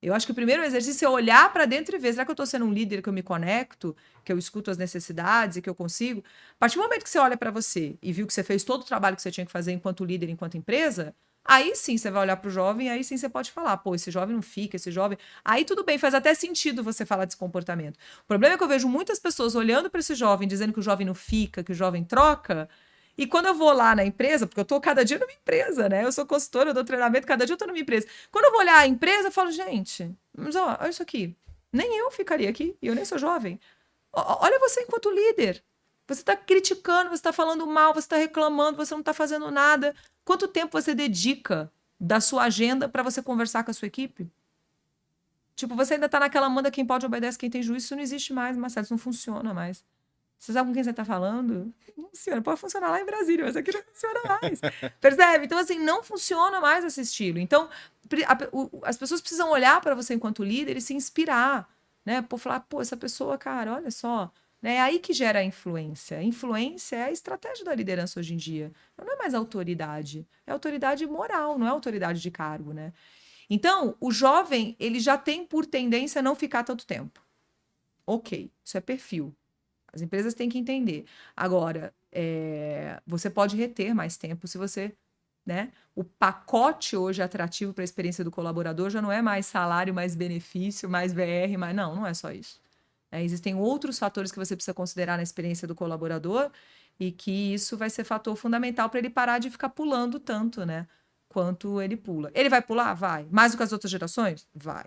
Eu acho que o primeiro exercício é olhar para dentro e ver, será que eu estou sendo um líder que eu me conecto, que eu escuto as necessidades e que eu consigo? A partir do momento que você olha para você e viu que você fez todo o trabalho que você tinha que fazer enquanto líder, enquanto empresa, aí sim você vai olhar para o jovem, aí sim você pode falar, pô, esse jovem não fica, esse jovem... Aí tudo bem, faz até sentido você falar desse comportamento. O problema é que eu vejo muitas pessoas olhando para esse jovem, dizendo que o jovem não fica, que o jovem troca, e quando eu vou lá na empresa, porque eu tô cada dia numa empresa, né? Eu sou consultora, eu dou treinamento, cada dia eu tô numa empresa. Quando eu vou olhar a empresa, eu falo, gente, mas ó, olha isso aqui. Nem eu ficaria aqui, e eu nem sou jovem. Olha você enquanto líder. Você está criticando, você está falando mal, você está reclamando, você não está fazendo nada. Quanto tempo você dedica da sua agenda para você conversar com a sua equipe? Tipo, você ainda está naquela manda quem pode obedece quem tem juízo. Isso não existe mais, Marcelo, isso não funciona mais. Você sabe com quem você está falando? Não funciona. Pode funcionar lá em Brasília, mas aqui não funciona mais. Percebe? Então, assim, não funciona mais esse estilo. Então, as pessoas precisam olhar para você enquanto líder e se inspirar, né? Por falar, pô, essa pessoa, cara, olha só. Né? É aí que gera a influência. A influência é a estratégia da liderança hoje em dia. Não é mais autoridade. É autoridade moral, não é autoridade de cargo, né? Então, o jovem, ele já tem por tendência a não ficar tanto tempo. Ok, isso é perfil. As empresas têm que entender. Agora, você pode reter mais tempo se você, né? O pacote hoje atrativo para a experiência do colaborador já não é mais salário, mais benefício, mais VR, mas não é só isso. Existem outros fatores que você precisa considerar na experiência do colaborador e que isso vai ser fator fundamental para ele parar de ficar pulando tanto, né? Quanto ele pula. Ele vai pular? Vai. Mais do que as outras gerações? Vai.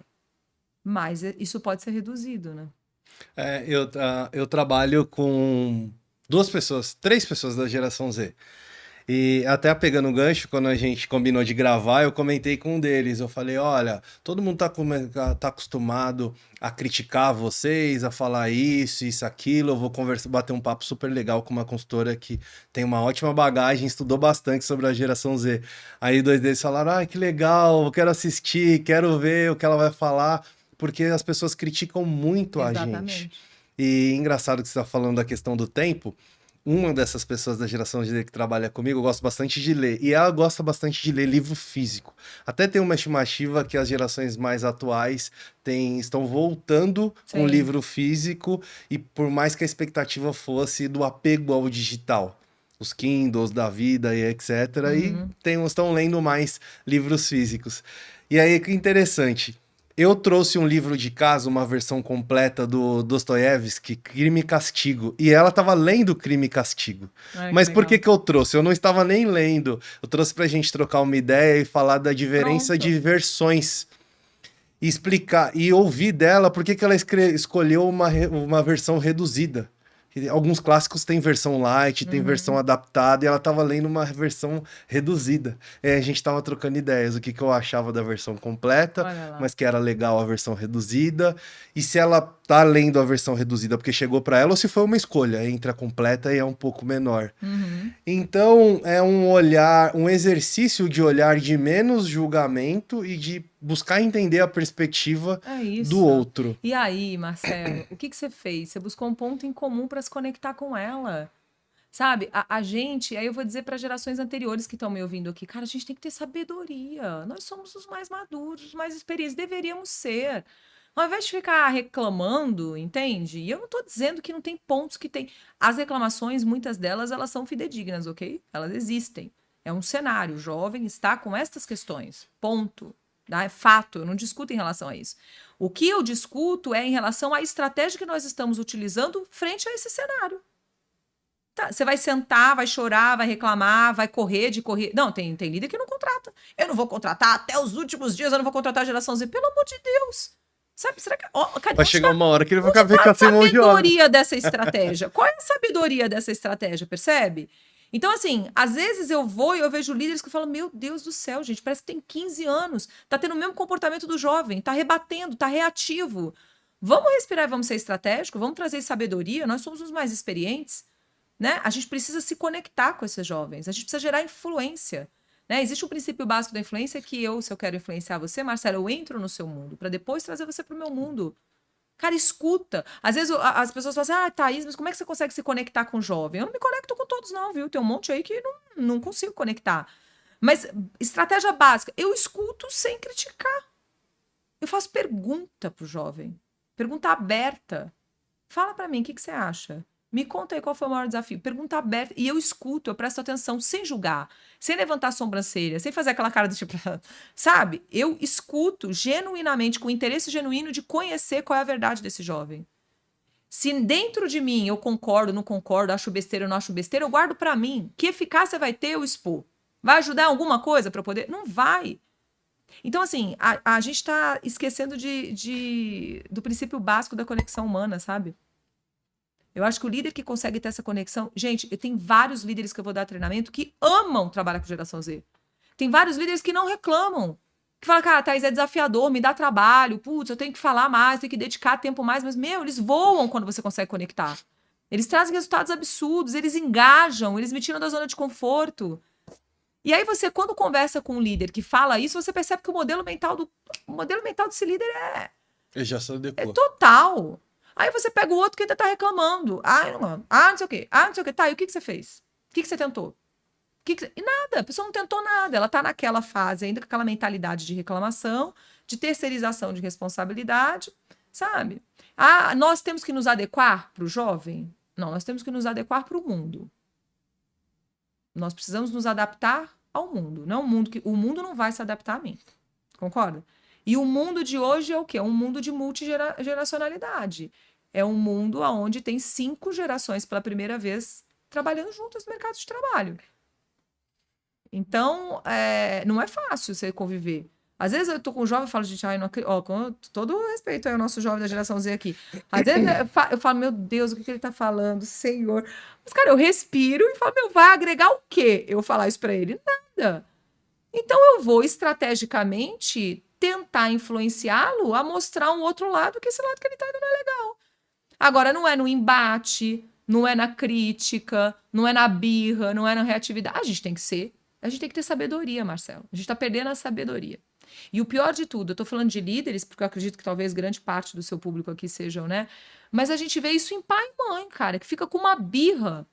Mas isso pode ser reduzido, né? Eu trabalho com três pessoas da geração Z. E até pegando o gancho, quando a gente combinou de gravar, eu comentei com um deles. Eu falei, olha, todo mundo tá acostumado a criticar vocês, a falar isso, aquilo. Eu vou bater um papo super legal com uma consultora que tem uma ótima bagagem, estudou bastante sobre a geração Z. Aí dois deles falaram, que legal, eu quero assistir, quero ver o que ela vai falar, porque as pessoas criticam muito a gente. E engraçado que você está falando da questão do tempo. Uma dessas pessoas da geração Z que trabalha comigo, eu gosto bastante de ler. E ela gosta bastante de ler livro físico. Até tem uma estimativa que as gerações mais atuais estão voltando com o livro físico. E por mais que a expectativa fosse do apego ao digital. Os Kindles da vida e etc. E estão lendo mais livros físicos. E aí, que interessante. Eu trouxe um livro de casa, uma versão completa do Dostoiévski, Crime e Castigo. E ela estava lendo Crime e Castigo. Mas por que eu trouxe? Eu não estava nem lendo. Eu trouxe pra gente trocar uma ideia e falar da diferença de versões. E explicar, e ouvir dela por que ela escolheu uma versão reduzida. Alguns clássicos têm versão light, tem versão adaptada, e ela tava lendo uma versão reduzida. E a gente tava trocando ideias, o que eu achava da versão completa, mas que era legal a versão reduzida, e se ela tá lendo a versão reduzida porque chegou para ela, ou se foi uma escolha entre a completa e é um pouco menor. Então, é um exercício de olhar de menos julgamento e de buscar entender a perspectiva do outro. E aí, Marcelo, o que você fez? Você buscou um ponto em comum para se conectar com ela. Sabe, a gente, aí eu vou dizer para gerações anteriores que estão me ouvindo aqui, cara, a gente tem que ter sabedoria. Nós somos os mais maduros, os mais experientes, deveríamos ser. Ao invés de ficar reclamando, entende? E eu não tô dizendo que não tem pontos que tem. As reclamações, muitas delas, elas são fidedignas, ok? Elas existem. É um cenário. O jovem está com estas questões. Ponto. É fato, eu não discuto em relação a isso. O que eu discuto é em relação à estratégia que nós estamos utilizando frente a esse cenário. Tá, você vai sentar, vai chorar, vai reclamar, vai correr de correr. Não, tem líder que não contrata. Eu não vou contratar até os últimos dias, eu não vou contratar a geração Z. Pelo amor de Deus. Sabe, será que... cadê Vai chegar uma hora que ele vai ficar a sem mão de obra. sabedoria dessa estratégia? Qual é a sabedoria dessa estratégia, percebe? Então, assim, às vezes eu vou e eu vejo líderes que falam, meu Deus do céu, gente, parece que tem 15 anos, tá tendo o mesmo comportamento do jovem, tá rebatendo, tá reativo. Vamos respirar e vamos ser estratégicos, vamos trazer sabedoria, nós somos os mais experientes, né? A gente precisa se conectar com esses jovens, a gente precisa gerar influência, né? Existe um princípio básico da influência que se eu quero influenciar você, Marcelo, eu entro no seu mundo, para depois trazer você pro meu mundo. Cara, escuta. Às vezes as pessoas falam assim, Thaís, mas como é que você consegue se conectar com o jovem? Eu não me conecto com todos não, viu? Tem um monte aí que não consigo conectar. Mas estratégia básica, eu escuto sem criticar. Eu faço pergunta pro jovem. Pergunta aberta. Fala pra mim, o que você acha? Me conta aí qual foi o maior desafio. Pergunta aberta. E eu escuto, eu presto atenção sem julgar, sem levantar a sobrancelha, sem fazer aquela cara do tipo, sabe? Eu escuto genuinamente, com interesse genuíno de conhecer qual é a verdade desse jovem. Se dentro de mim eu concordo, não concordo, acho besteira ou não acho besteira, eu guardo pra mim. Que eficácia vai ter eu expor? Vai ajudar alguma coisa pra eu poder? Não vai. Então, assim, a gente tá esquecendo do princípio básico da conexão humana, sabe? Eu acho que o líder que consegue ter essa conexão... Gente, eu tenho vários líderes que eu vou dar treinamento que amam trabalhar com geração Z. Tem vários líderes que não reclamam. Que falam, cara, Thaís, é desafiador, me dá trabalho. Putz, eu tenho que falar mais, tenho que dedicar tempo mais. Mas, meu, eles voam quando você consegue conectar. Eles trazem resultados absurdos, eles engajam, eles me tiram da zona de conforto. E aí você, quando conversa com um líder que fala isso, você percebe que o modelo mental desse líder Ele já se é adequou. total. Aí você pega o outro que ainda tá reclamando. Não sei o quê. Não sei o quê. Tá, e o que você fez? O que você tentou? E nada, a pessoa não tentou nada. Ela tá naquela fase ainda com aquela mentalidade de reclamação, de terceirização de responsabilidade, sabe? Nós temos que nos adequar para o jovem? Não, nós temos que nos adequar para o mundo. Nós precisamos nos adaptar ao mundo. Não o mundo não vai se adaptar a mim. Concorda? E o mundo de hoje é o quê? É um mundo de multigeracionalidade. É um mundo onde tem 5 gerações pela primeira vez trabalhando juntas no mercado de trabalho. Então, não é fácil você conviver. Às vezes eu tô com um jovem e falo, gente, com todo respeito ao nosso jovem da geração Z aqui. Às vezes eu falo, meu Deus, o que ele tá falando, Senhor? Mas, cara, eu respiro e falo, vai agregar o quê eu falar isso pra ele? Nada. Então eu vou estrategicamente tentar influenciá-lo a mostrar um outro lado, que esse lado que ele tá indo não é legal. Agora, não é no embate, não é na crítica, não é na birra, não é na reatividade. A gente tem que ter sabedoria, Marcelo. A gente tá perdendo a sabedoria. E o pior de tudo, eu tô falando de líderes, porque eu acredito que talvez grande parte do seu público aqui sejam, né? Mas a gente vê isso em pai e mãe, cara, que fica com uma birra.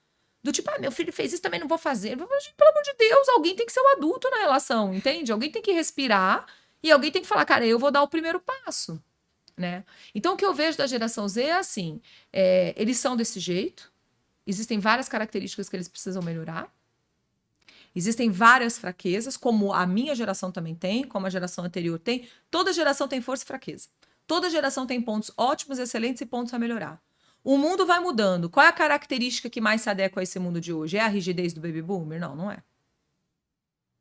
Do tipo, meu filho fez isso, também não vou fazer. Pelo amor de Deus, alguém tem que ser o adulto na relação, entende? Alguém tem que respirar e alguém tem que falar, cara, eu vou dar o primeiro passo, né? Então, o que eu vejo da geração Z é assim, eles são desse jeito, existem várias características que eles precisam melhorar, existem várias fraquezas, como a minha geração também tem, como a geração anterior tem. Toda geração tem força e fraqueza. Toda geração tem pontos ótimos, excelentes e pontos a melhorar. O mundo vai mudando. Qual é a característica que mais se adequa a esse mundo de hoje? É a rigidez do baby boomer? Não, não é.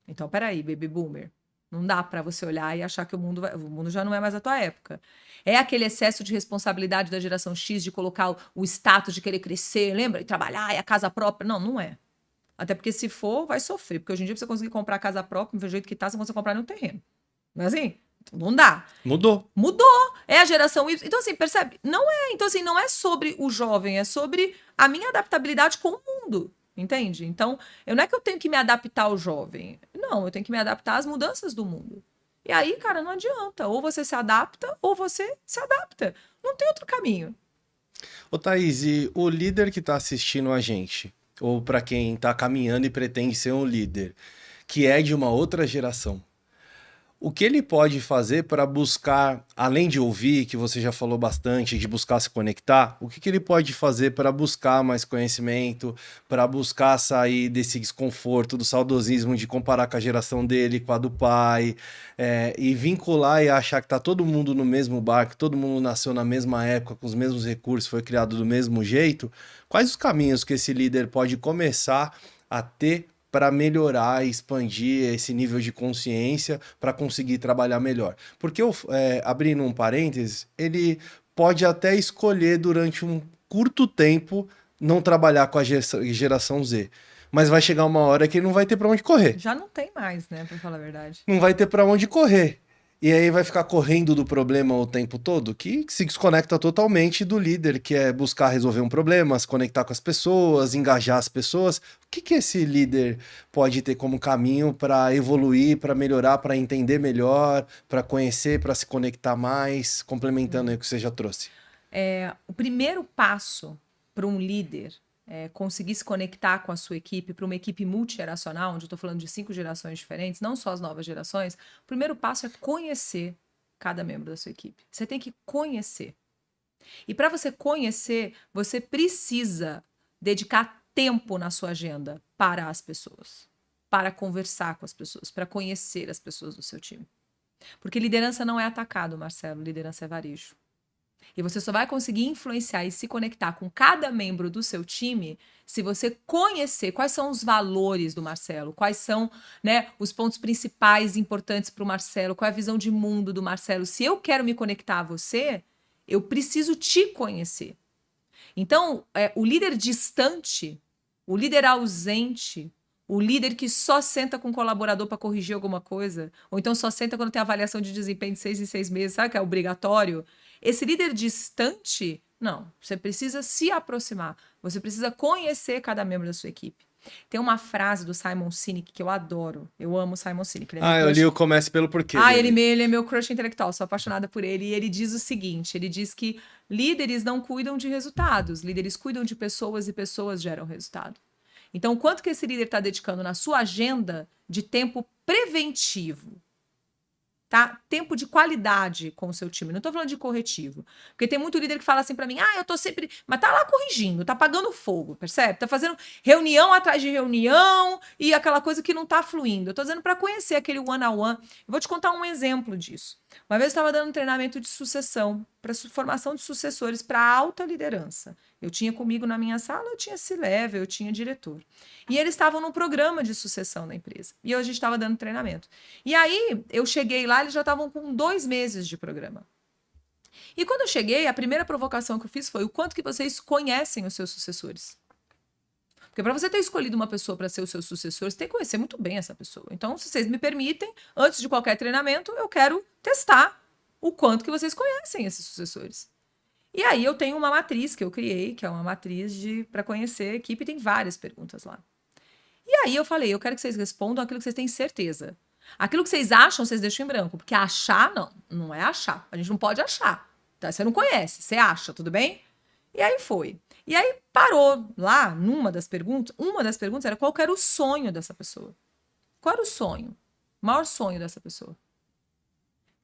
Então, peraí, baby boomer. Não dá para você olhar e achar que o mundo já não é mais a tua época. É aquele excesso de responsabilidade da geração X de colocar o status de querer crescer, lembra? E trabalhar, e a casa própria. Não, não é. Até porque se for, vai sofrer. Porque hoje em dia, pra você conseguir comprar casa própria, do jeito que tá, você consegue comprar no terreno. Não é assim? Então, não dá. Mudou. É a geração Y. Então, assim, percebe? Não é. Então, assim, não é sobre o jovem, é sobre a minha adaptabilidade com o mundo. Entende? Então, não é que eu tenho que me adaptar ao jovem. Não, eu tenho que me adaptar às mudanças do mundo. E aí, cara, não adianta. Ou você se adapta, ou você se adapta. Não tem outro caminho. Ô, Thaís, e o líder que tá assistindo a gente, ou para quem tá caminhando e pretende ser um líder, que é de uma outra geração, o que ele pode fazer para buscar, além de ouvir, que você já falou bastante, de buscar se conectar, o que ele pode fazer para buscar mais conhecimento, para buscar sair desse desconforto, do saudosismo de comparar com a geração dele, com a do pai, e vincular e achar que tá todo mundo no mesmo barco, todo mundo nasceu na mesma época, com os mesmos recursos, foi criado do mesmo jeito? Quais os caminhos que esse líder pode começar a ter para melhorar e expandir esse nível de consciência para conseguir trabalhar melhor? Porque, abrindo um parênteses, ele pode até escolher durante um curto tempo não trabalhar com a geração Z. Mas vai chegar uma hora que ele não vai ter para onde correr. Já não tem mais, né, pra falar a verdade. Não vai ter para onde correr. E aí vai ficar correndo do problema o tempo todo, que se desconecta totalmente do líder, que é buscar resolver um problema, se conectar com as pessoas, engajar as pessoas. O que esse líder pode ter como caminho para evoluir, para melhorar, para entender melhor, para conhecer, para se conectar mais, complementando aí o que você já trouxe? O primeiro passo para um líder conseguir se conectar com a sua equipe, para uma equipe multigeracional, onde eu estou falando de 5 gerações diferentes, não só as novas gerações, o primeiro passo é conhecer cada membro da sua equipe. Você tem que conhecer. E para você conhecer, você precisa dedicar tempo na sua agenda para as pessoas, para conversar com as pessoas, para conhecer as pessoas do seu time. Porque liderança não é atacado, Marcelo, liderança é varejo. E você só vai conseguir influenciar e se conectar com cada membro do seu time se você conhecer quais são os valores do Marcelo, quais são, né, os pontos principais importantes para o Marcelo, qual é a visão de mundo do Marcelo. Se eu quero me conectar a você, eu preciso te conhecer. Então, o líder distante, o líder ausente, o líder que só senta com o colaborador para corrigir alguma coisa, ou então só senta quando tem avaliação de desempenho de 6 em 6 meses, sabe que é obrigatório? Esse líder distante, não. Você precisa se aproximar. Você precisa conhecer cada membro da sua equipe. Tem uma frase do Simon Sinek que eu adoro. Eu amo o Simon Sinek. Eu li o Comece pelo Porquê. Ele é meu crush intelectual. Sou apaixonada por ele. E ele diz o seguinte, ele diz que líderes não cuidam de resultados. Líderes cuidam de pessoas e pessoas geram resultado. Então, o quanto que esse líder está dedicando na sua agenda de tempo preventivo, tá? Tempo de qualidade com o seu time. Não tô falando de corretivo. Porque tem muito líder que fala assim para mim, eu tô sempre... Mas tá lá corrigindo, tá apagando fogo, percebe? Tá fazendo reunião atrás de reunião e aquela coisa que não tá fluindo. Eu tô dizendo para conhecer aquele one-on-one. Eu vou te contar um exemplo disso. Uma vez eu estava dando um treinamento de sucessão, para formação de sucessores para alta liderança. Eu tinha comigo na minha sala, eu tinha C-level, eu tinha diretor. E eles estavam num programa de sucessão da empresa. E a gente estava dando treinamento. E aí, eu cheguei lá, eles já estavam com 2 meses de programa. E quando eu cheguei, a primeira provocação que eu fiz foi o quanto que vocês conhecem os seus sucessores. Porque para você ter escolhido uma pessoa para ser o seu sucessor, você tem que conhecer muito bem essa pessoa. Então, se vocês me permitem, antes de qualquer treinamento, eu quero testar o quanto que vocês conhecem esses sucessores. E aí eu tenho uma matriz que eu criei, que é uma matriz para conhecer a equipe, e tem várias perguntas lá. E aí eu falei, eu quero que vocês respondam aquilo que vocês têm certeza. Aquilo que vocês acham, vocês deixam em branco. Porque achar, não é achar. A gente não pode achar. Tá? Você não conhece, você acha, tudo bem? E aí foi. E aí parou lá, uma das perguntas era qual era o sonho dessa pessoa. Qual era o sonho? O maior sonho dessa pessoa.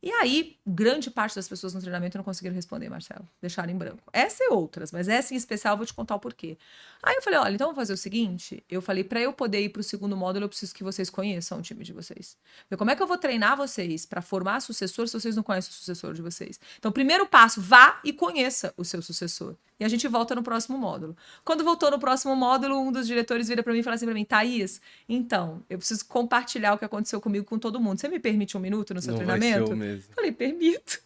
E aí, grande parte das pessoas no treinamento não conseguiram responder, Marcelo. Deixaram em branco. Essa e outras, mas essa em especial eu vou te contar o porquê. Aí eu falei, olha, então vamos fazer o seguinte. Eu falei, para eu poder ir para o segundo módulo, eu preciso que vocês conheçam o time de vocês. Porque como é que eu vou treinar vocês para formar sucessor se vocês não conhecem o sucessor de vocês? Então, primeiro passo, vá e conheça o seu sucessor. E a gente volta no próximo módulo. Quando voltou no próximo módulo, um dos diretores vira para mim e fala assim para mim, Thaís, então, eu preciso compartilhar o que aconteceu comigo com todo mundo. Você me permite 1 minuto no seu treinamento? Vai ser o mesmo. Falei, permito.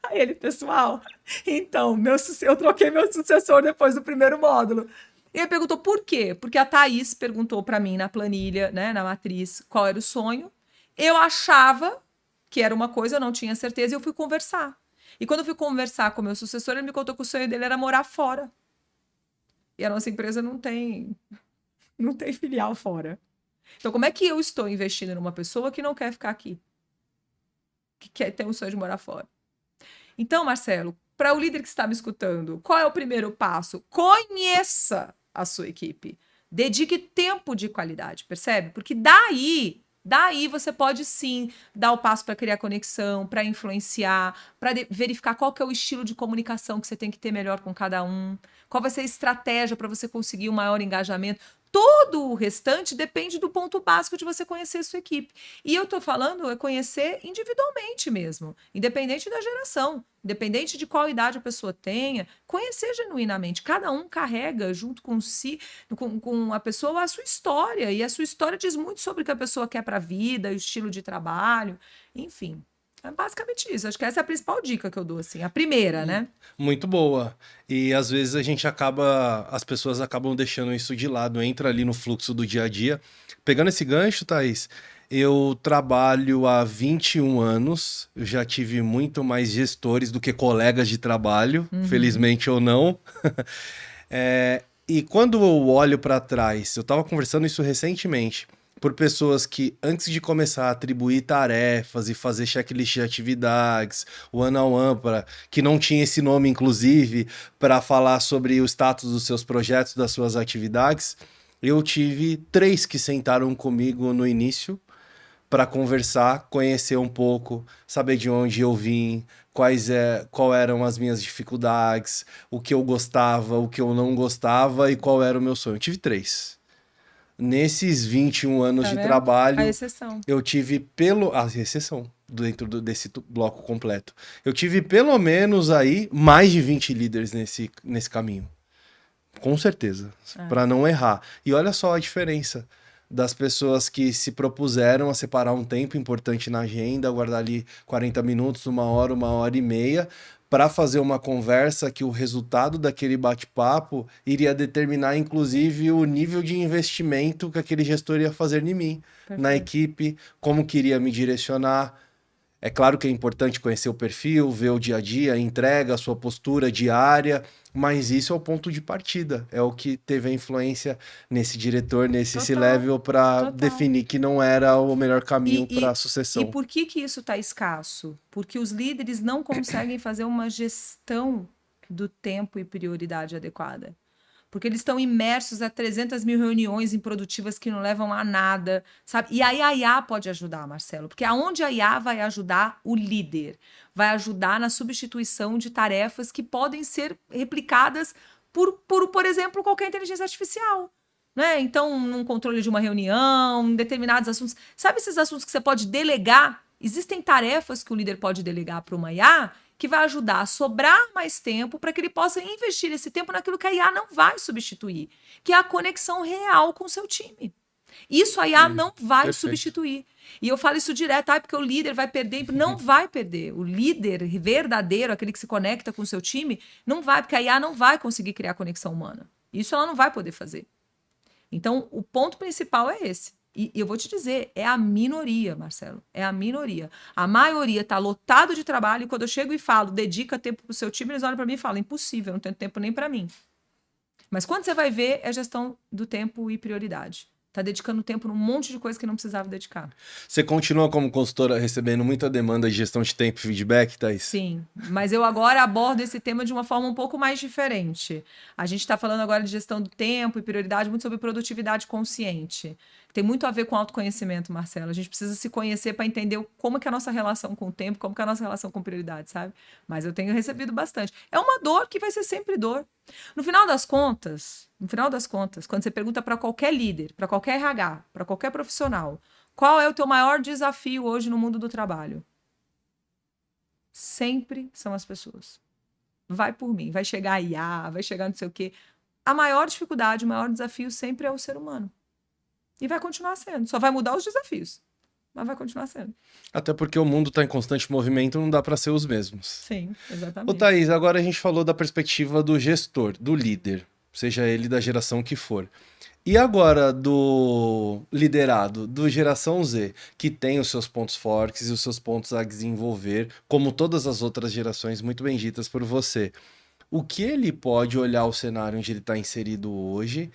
Aí ele, pessoal, então, eu troquei meu sucessor depois do primeiro módulo. E ele perguntou por quê? Porque a Thaís perguntou para mim na planilha, né, na matriz, qual era o sonho. Eu achava que era uma coisa, eu não tinha certeza, e eu fui conversar. E quando eu fui conversar com o meu sucessor, ele me contou que o sonho dele era morar fora. E a nossa empresa não tem filial fora. Então, como é que eu estou investindo numa pessoa que não quer ficar aqui? Que quer ter um sonho de morar fora? Então, Marcelo, para o líder que está me escutando, qual é o primeiro passo? Conheça a sua equipe. Dedique tempo de qualidade, percebe? Porque daí você pode sim dar o passo para criar conexão, para influenciar, para verificar qual que é o estilo de comunicação que você tem que ter melhor com cada um, qual vai ser a estratégia para você conseguir um maior engajamento. Todo o restante depende do ponto básico de você conhecer a sua equipe. E eu estou falando é conhecer individualmente mesmo, independente da geração, independente de qual idade a pessoa tenha, conhecer genuinamente. Cada um carrega junto com si, com a pessoa, a sua história. E a sua história diz muito sobre o que a pessoa quer para a vida, o estilo de trabalho, enfim. É basicamente isso. Acho que essa é a principal dica que eu dou, assim. A primeira, né? Muito boa. E às vezes as pessoas acabam deixando isso de lado, entra ali no fluxo do dia a dia. Pegando esse gancho, Thaís, eu trabalho há 21 anos, eu já tive muito mais gestores do que colegas de trabalho, felizmente ou não. E quando eu olho para trás, eu estava conversando isso recentemente, por pessoas que, antes de começar a atribuir tarefas e fazer checklist de atividades, one-on-one, que não tinha esse nome, inclusive, para falar sobre o status dos seus projetos, das suas atividades, eu tive 3 que sentaram comigo no início para conversar, conhecer um pouco, saber de onde eu vim, qual eram as minhas dificuldades, o que eu gostava, o que eu não gostava e qual era o meu sonho. Eu tive 3. Nesses 21 anos Tá de vendo? A trabalho, exceção. eu tive a exceção dentro desse bloco completo. Eu tive pelo menos aí mais de 20 líderes nesse caminho. Com certeza, para não errar. E olha só a diferença das pessoas que se propuseram a separar um tempo importante na agenda, guardar ali 40 minutos, 1 hora e meia, para fazer uma conversa que o resultado daquele bate-papo iria determinar, inclusive, o nível de investimento que aquele gestor ia fazer em mim, na equipe, como queria me direcionar. É claro que é importante conhecer o perfil, ver o dia a dia, a entrega, a sua postura diária, mas isso é o ponto de partida. É o que teve a influência nesse diretor, nesse C-level, para definir que não era o melhor caminho para a E sucessão. por que isso está escasso? Porque os líderes não conseguem fazer uma gestão do tempo e prioridade adequada. Porque eles estão imersos a 300 mil reuniões improdutivas que não levam a nada, sabe? E aí a IA pode ajudar, Marcelo, porque aonde a IA vai ajudar o líder? Vai ajudar na substituição de tarefas que podem ser replicadas por exemplo, qualquer inteligência artificial. Né? Então, num controle de uma reunião, em determinados assuntos. Sabe esses assuntos que você pode delegar? Existem tarefas que o líder pode delegar para uma IA que vai ajudar a sobrar mais tempo para que ele possa investir esse tempo naquilo que a IA não vai substituir, que é a conexão real com o seu time. Isso a IA não vai substituir. E eu falo isso direto, porque o líder vai perder. Não vai perder. O líder verdadeiro, aquele que se conecta com o seu time, não vai, porque a IA não vai conseguir criar conexão humana. Isso ela não vai poder fazer. Então, o ponto principal é esse. E eu vou te dizer, é a minoria, Marcelo. É a minoria. A maioria está lotado de trabalho e quando eu chego e falo, dedica tempo para o seu time, eles olham para mim e falam, impossível, não tenho tempo nem para mim. Mas quando você vai ver, é gestão do tempo e prioridade. Tá dedicando tempo num monte de coisa que não precisava dedicar. Você continua como consultora recebendo muita demanda de gestão de tempo e feedback, Thaís? Sim, mas eu agora abordo esse tema de uma forma um pouco mais diferente. A gente está falando agora de gestão do tempo e prioridade, muito sobre produtividade consciente. Tem muito a ver com autoconhecimento, Marcelo. A gente precisa se conhecer para entender como que é a nossa relação com o tempo, como que é a nossa relação com prioridade, sabe? Mas eu tenho recebido bastante. É uma dor que vai ser sempre dor. No final das contas, quando você pergunta para qualquer líder, para qualquer RH, para qualquer profissional, qual é o teu maior desafio hoje no mundo do trabalho? Sempre são as pessoas. Vai por mim, vai chegar a IA, vai chegar não sei o quê. A maior dificuldade, o maior desafio sempre é o ser humano. E vai continuar sendo. Só vai mudar os desafios, mas vai continuar sendo. Até porque o mundo está em constante movimento, não dá para ser os mesmos. Sim, exatamente. Ô Thaís, agora a gente falou da perspectiva do gestor, do líder, seja ele da geração que for. E agora do liderado, do geração Z, que tem os seus pontos fortes e os seus pontos a desenvolver, como todas as outras gerações muito bem ditas por você. O que ele pode olhar o cenário onde ele está inserido hoje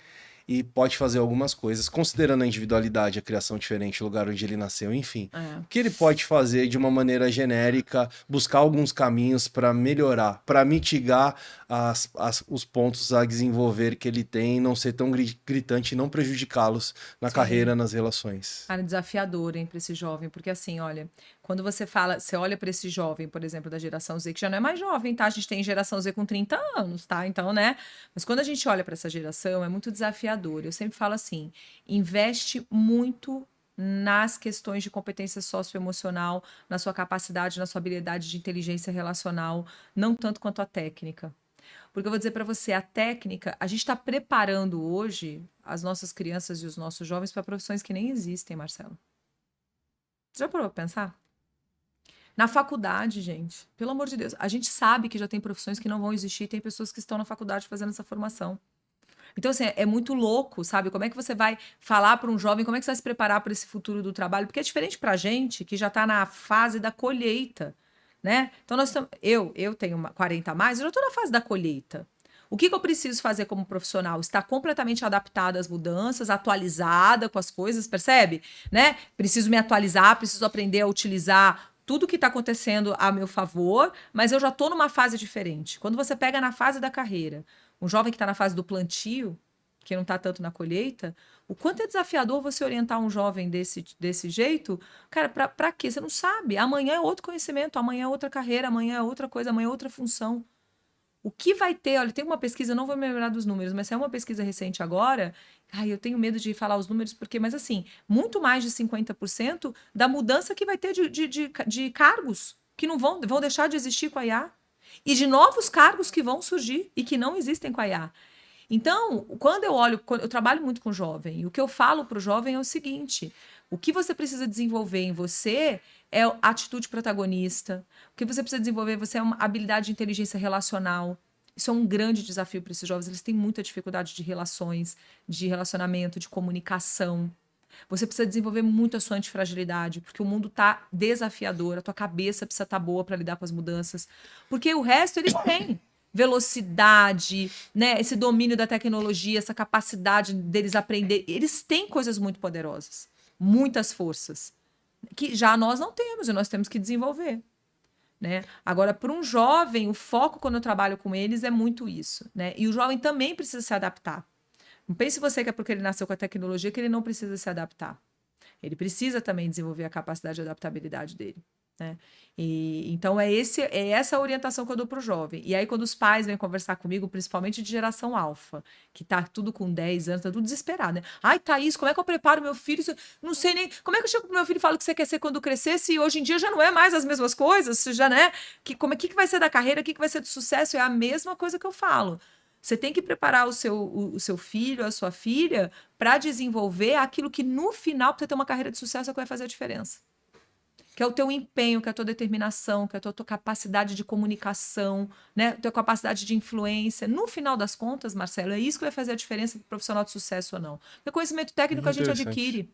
e pode fazer algumas coisas, considerando a individualidade, a criação diferente, o lugar onde ele nasceu, enfim. O que ele pode fazer de uma maneira genérica, buscar alguns caminhos para melhorar, para mitigar os pontos a desenvolver que ele tem, não ser tão gritante e não prejudicá-los na carreira, nas relações. Cara, desafiador, hein, para esse jovem, porque assim, olha, quando você olha para esse jovem, por exemplo, da geração Z, que já não é mais jovem, tá? A gente tem geração Z com 30 anos, tá? Então, né? Mas quando a gente olha para essa geração, é muito desafiador. desafiador. Eu sempre falo assim, investe muito nas questões de competência socioemocional, na sua capacidade, na sua habilidade de inteligência relacional, não tanto quanto a técnica. Porque eu vou dizer para você, a técnica, a gente está preparando hoje as nossas crianças e os nossos jovens para profissões que nem existem, Marcelo. Você já parou para pensar? Na faculdade, gente, pelo amor de Deus, a gente sabe que já tem profissões que não vão existir, tem pessoas que estão na faculdade fazendo essa formação. Então, assim, é muito louco, sabe? Como é que você vai falar para um jovem, como é que você vai se preparar para esse futuro do trabalho? Porque é diferente para a gente, que já está na fase da colheita, né? Então, eu tenho 40 a mais, eu já estou na fase da colheita. O que eu preciso fazer como profissional? Estar completamente adaptada às mudanças, atualizada com as coisas, percebe? Né? Preciso me atualizar, preciso aprender a utilizar tudo que está acontecendo a meu favor, mas eu já estou numa fase diferente. Quando você pega na fase da carreira, um jovem que está na fase do plantio, que não está tanto na colheita, o quanto é desafiador você orientar um jovem desse jeito, cara, para quê? Você não sabe. Amanhã é outro conhecimento, amanhã é outra carreira, amanhã é outra coisa, amanhã é outra função. O que vai ter? Olha, tem uma pesquisa, não vou me lembrar dos números, mas é uma pesquisa recente agora. Ai, eu tenho medo de falar os números, porque, mas assim, muito mais de 50% da mudança que vai ter de cargos que não vão deixar de existir com a IA. E de novos cargos que vão surgir e que não existem com a IA. Então, quando eu trabalho muito com jovem, e o que eu falo para o jovem é o seguinte: o que você precisa desenvolver em você é a atitude protagonista, o que você precisa desenvolver em você é uma habilidade de inteligência relacional. Isso é um grande desafio para esses jovens, eles têm muita dificuldade de relações, de relacionamento, de comunicação. Você precisa desenvolver muito a sua antifragilidade, porque o mundo tá desafiador, a tua cabeça precisa estar boa para lidar com as mudanças, porque o resto eles têm velocidade, né, esse domínio da tecnologia, essa capacidade deles aprender, eles têm coisas muito poderosas, muitas forças, que já nós não temos e nós temos que desenvolver. Né? Agora, para um jovem, o foco quando eu trabalho com eles é muito isso. Né? E o jovem também precisa se adaptar. Não pense você que é porque ele nasceu com a tecnologia que ele não precisa se adaptar. Ele precisa também desenvolver a capacidade de adaptabilidade dele. Né? Então, é essa a orientação que eu dou para o jovem. E aí, quando os pais vêm conversar comigo, principalmente de geração alfa, que tá tudo com 10 anos, tá tudo desesperado, né? Ai, Thaís, como é que eu preparo meu filho? Não sei nem. Como é que eu chego pro meu filho e falo o que você quer ser quando crescer, se hoje em dia já não é mais as mesmas coisas? Se já, né? Que vai ser da carreira? O que vai ser do sucesso? É a mesma coisa que eu falo. Você tem que preparar o seu filho, a sua filha, para desenvolver aquilo que no final, para você ter uma carreira de sucesso, é o que vai fazer a diferença. Que é o teu empenho, que é a tua determinação, que é a tua capacidade de comunicação, né? A tua capacidade de influência. No final das contas, Marcelo, é isso que vai fazer a diferença para profissional de sucesso ou não. Porque conhecimento técnico a gente adquire.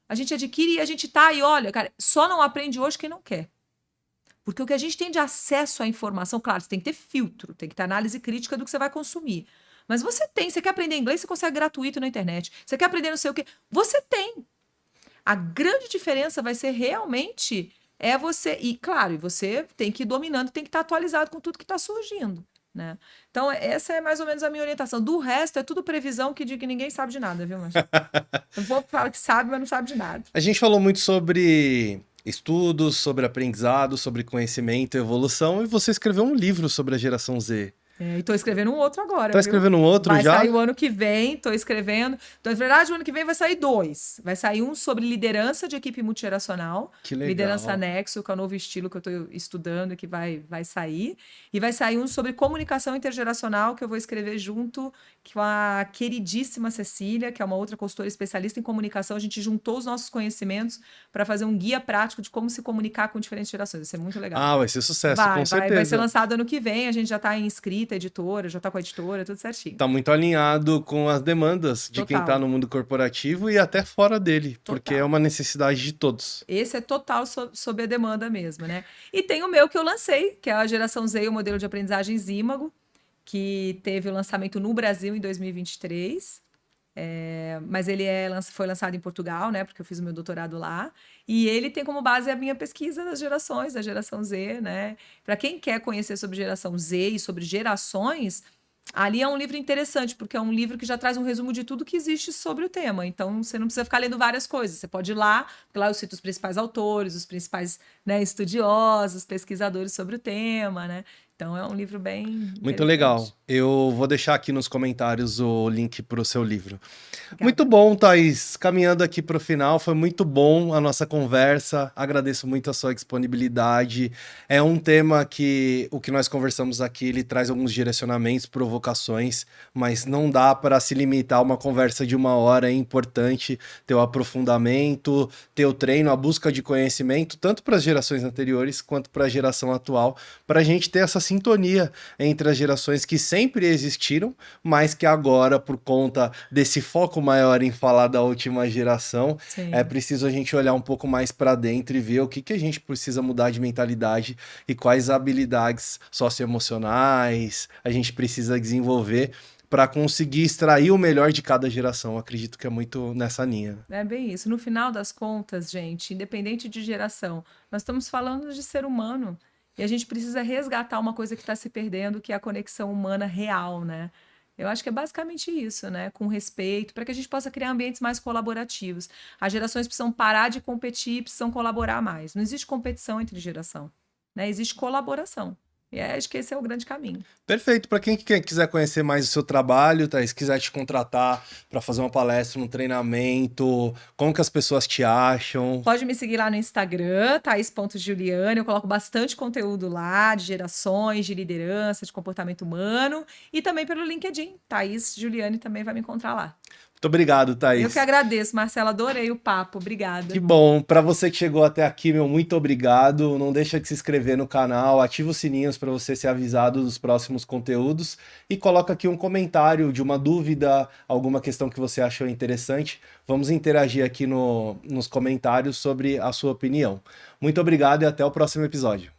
A gente adquire e a gente tá aí, olha, cara, só não aprende hoje quem não quer. Porque o que a gente tem de acesso à informação, claro, você tem que ter filtro, tem que ter análise crítica do que você vai consumir. Mas você quer aprender inglês, você consegue gratuito na internet. Você quer aprender não sei o quê, você tem. A grande diferença vai ser realmente você... E, claro, você tem que ir dominando, tem que estar atualizado com tudo que está surgindo. Né? Então, essa é mais ou menos a minha orientação. Do resto, é tudo previsão que ninguém sabe de nada, viu, Marcelo? O povo fala que sabe, mas não sabe de nada. A gente falou muito sobre estudos, sobre aprendizado, sobre conhecimento e evolução, e você escreveu um livro sobre a geração Z. E tô escrevendo um outro agora. Tá escrevendo um outro já? Vai sair o ano que vem, tô escrevendo. Então, na verdade, o ano que vem vai sair 2. Vai sair um sobre liderança de equipe multigeracional. Que legal. Liderança Nexo, que é o novo estilo que eu tô estudando e que vai sair. E vai sair um sobre comunicação intergeracional, que eu vou escrever junto com a queridíssima Cecília, que é uma outra consultora especialista em comunicação. A gente juntou os nossos conhecimentos para fazer um guia prático de como se comunicar com diferentes gerações. Vai ser muito legal. Ah, vai ser sucesso, com certeza. Vai ser lançado ano que vem, a gente já tá inscrito, editora, já tá com a editora, tudo certinho. Tá muito alinhado com as demandas de quem tá no mundo corporativo e até fora dele, porque é uma necessidade de todos. Esse é total sob a demanda mesmo, né? E tem o meu que eu lancei, que é a Geração Z, o modelo de aprendizagem Imago, que teve o lançamento no Brasil em 2023. Mas ele foi lançado em Portugal, né? Porque eu fiz o meu doutorado lá. E ele tem como base a minha pesquisa das gerações, da geração Z, né? Para quem quer conhecer sobre geração Z e sobre gerações, ali é um livro interessante, porque é um livro que já traz um resumo de tudo que existe sobre o tema. Então, você não precisa ficar lendo várias coisas. Você pode ir lá, porque lá eu cito os principais autores, os principais, né, estudiosos, pesquisadores sobre o tema, né? Então, é um livro bem muito legal. Eu vou deixar aqui nos comentários o link para o seu livro. Muito Obrigada. bom, Thaís. Caminhando aqui para o final, foi muito bom a nossa conversa. Agradeço muito a sua disponibilidade. É um tema que o que nós conversamos aqui, ele traz alguns direcionamentos, provocações, mas não dá para se limitar a uma conversa de 1 hora. É importante ter o aprofundamento, ter o treino, a busca de conhecimento, tanto para as gerações anteriores quanto para a geração atual, para a gente ter essa sintonia entre as gerações que sempre existiram, mas que agora, por conta desse foco maior em falar da última geração, é Sim. preciso a gente olhar um pouco mais para dentro e ver o que, que a gente precisa mudar de mentalidade e quais habilidades socioemocionais a gente precisa desenvolver para conseguir extrair o melhor de cada geração. Acredito que é muito nessa linha. É bem isso. No final das contas, gente, independente de geração, nós estamos falando de ser humano. E a gente precisa resgatar uma coisa que está se perdendo, que é a conexão humana real, né? Eu acho que é basicamente isso, né? Com respeito, para que a gente possa criar ambientes mais colaborativos. As gerações precisam parar de competir, precisam colaborar mais. Não existe competição entre geração, né? Existe colaboração. E acho que esse é o grande caminho. Perfeito. Para quem quiser conhecer mais o seu trabalho, Thaís, quiser te contratar para fazer uma palestra, um treinamento, como que as pessoas te acham? Pode me seguir lá no Instagram, Thaís.Juliane. Eu coloco bastante conteúdo lá de gerações, de liderança, de comportamento humano. E também pelo LinkedIn. Thaís Juliane também vai me encontrar lá. Muito obrigado, Eu que Thaís. agradeço, Marcela. Adorei o papo. Que Obrigada. bom. Para você que chegou até aqui, meu muito obrigado. Não deixa de se inscrever no canal, ativa os sininhos para você ser avisado dos próximos conteúdos e coloca aqui um comentário de uma dúvida, alguma questão que você achou interessante. Vamos interagir aqui nos comentários sobre a sua opinião. Muito obrigado e até o próximo episódio.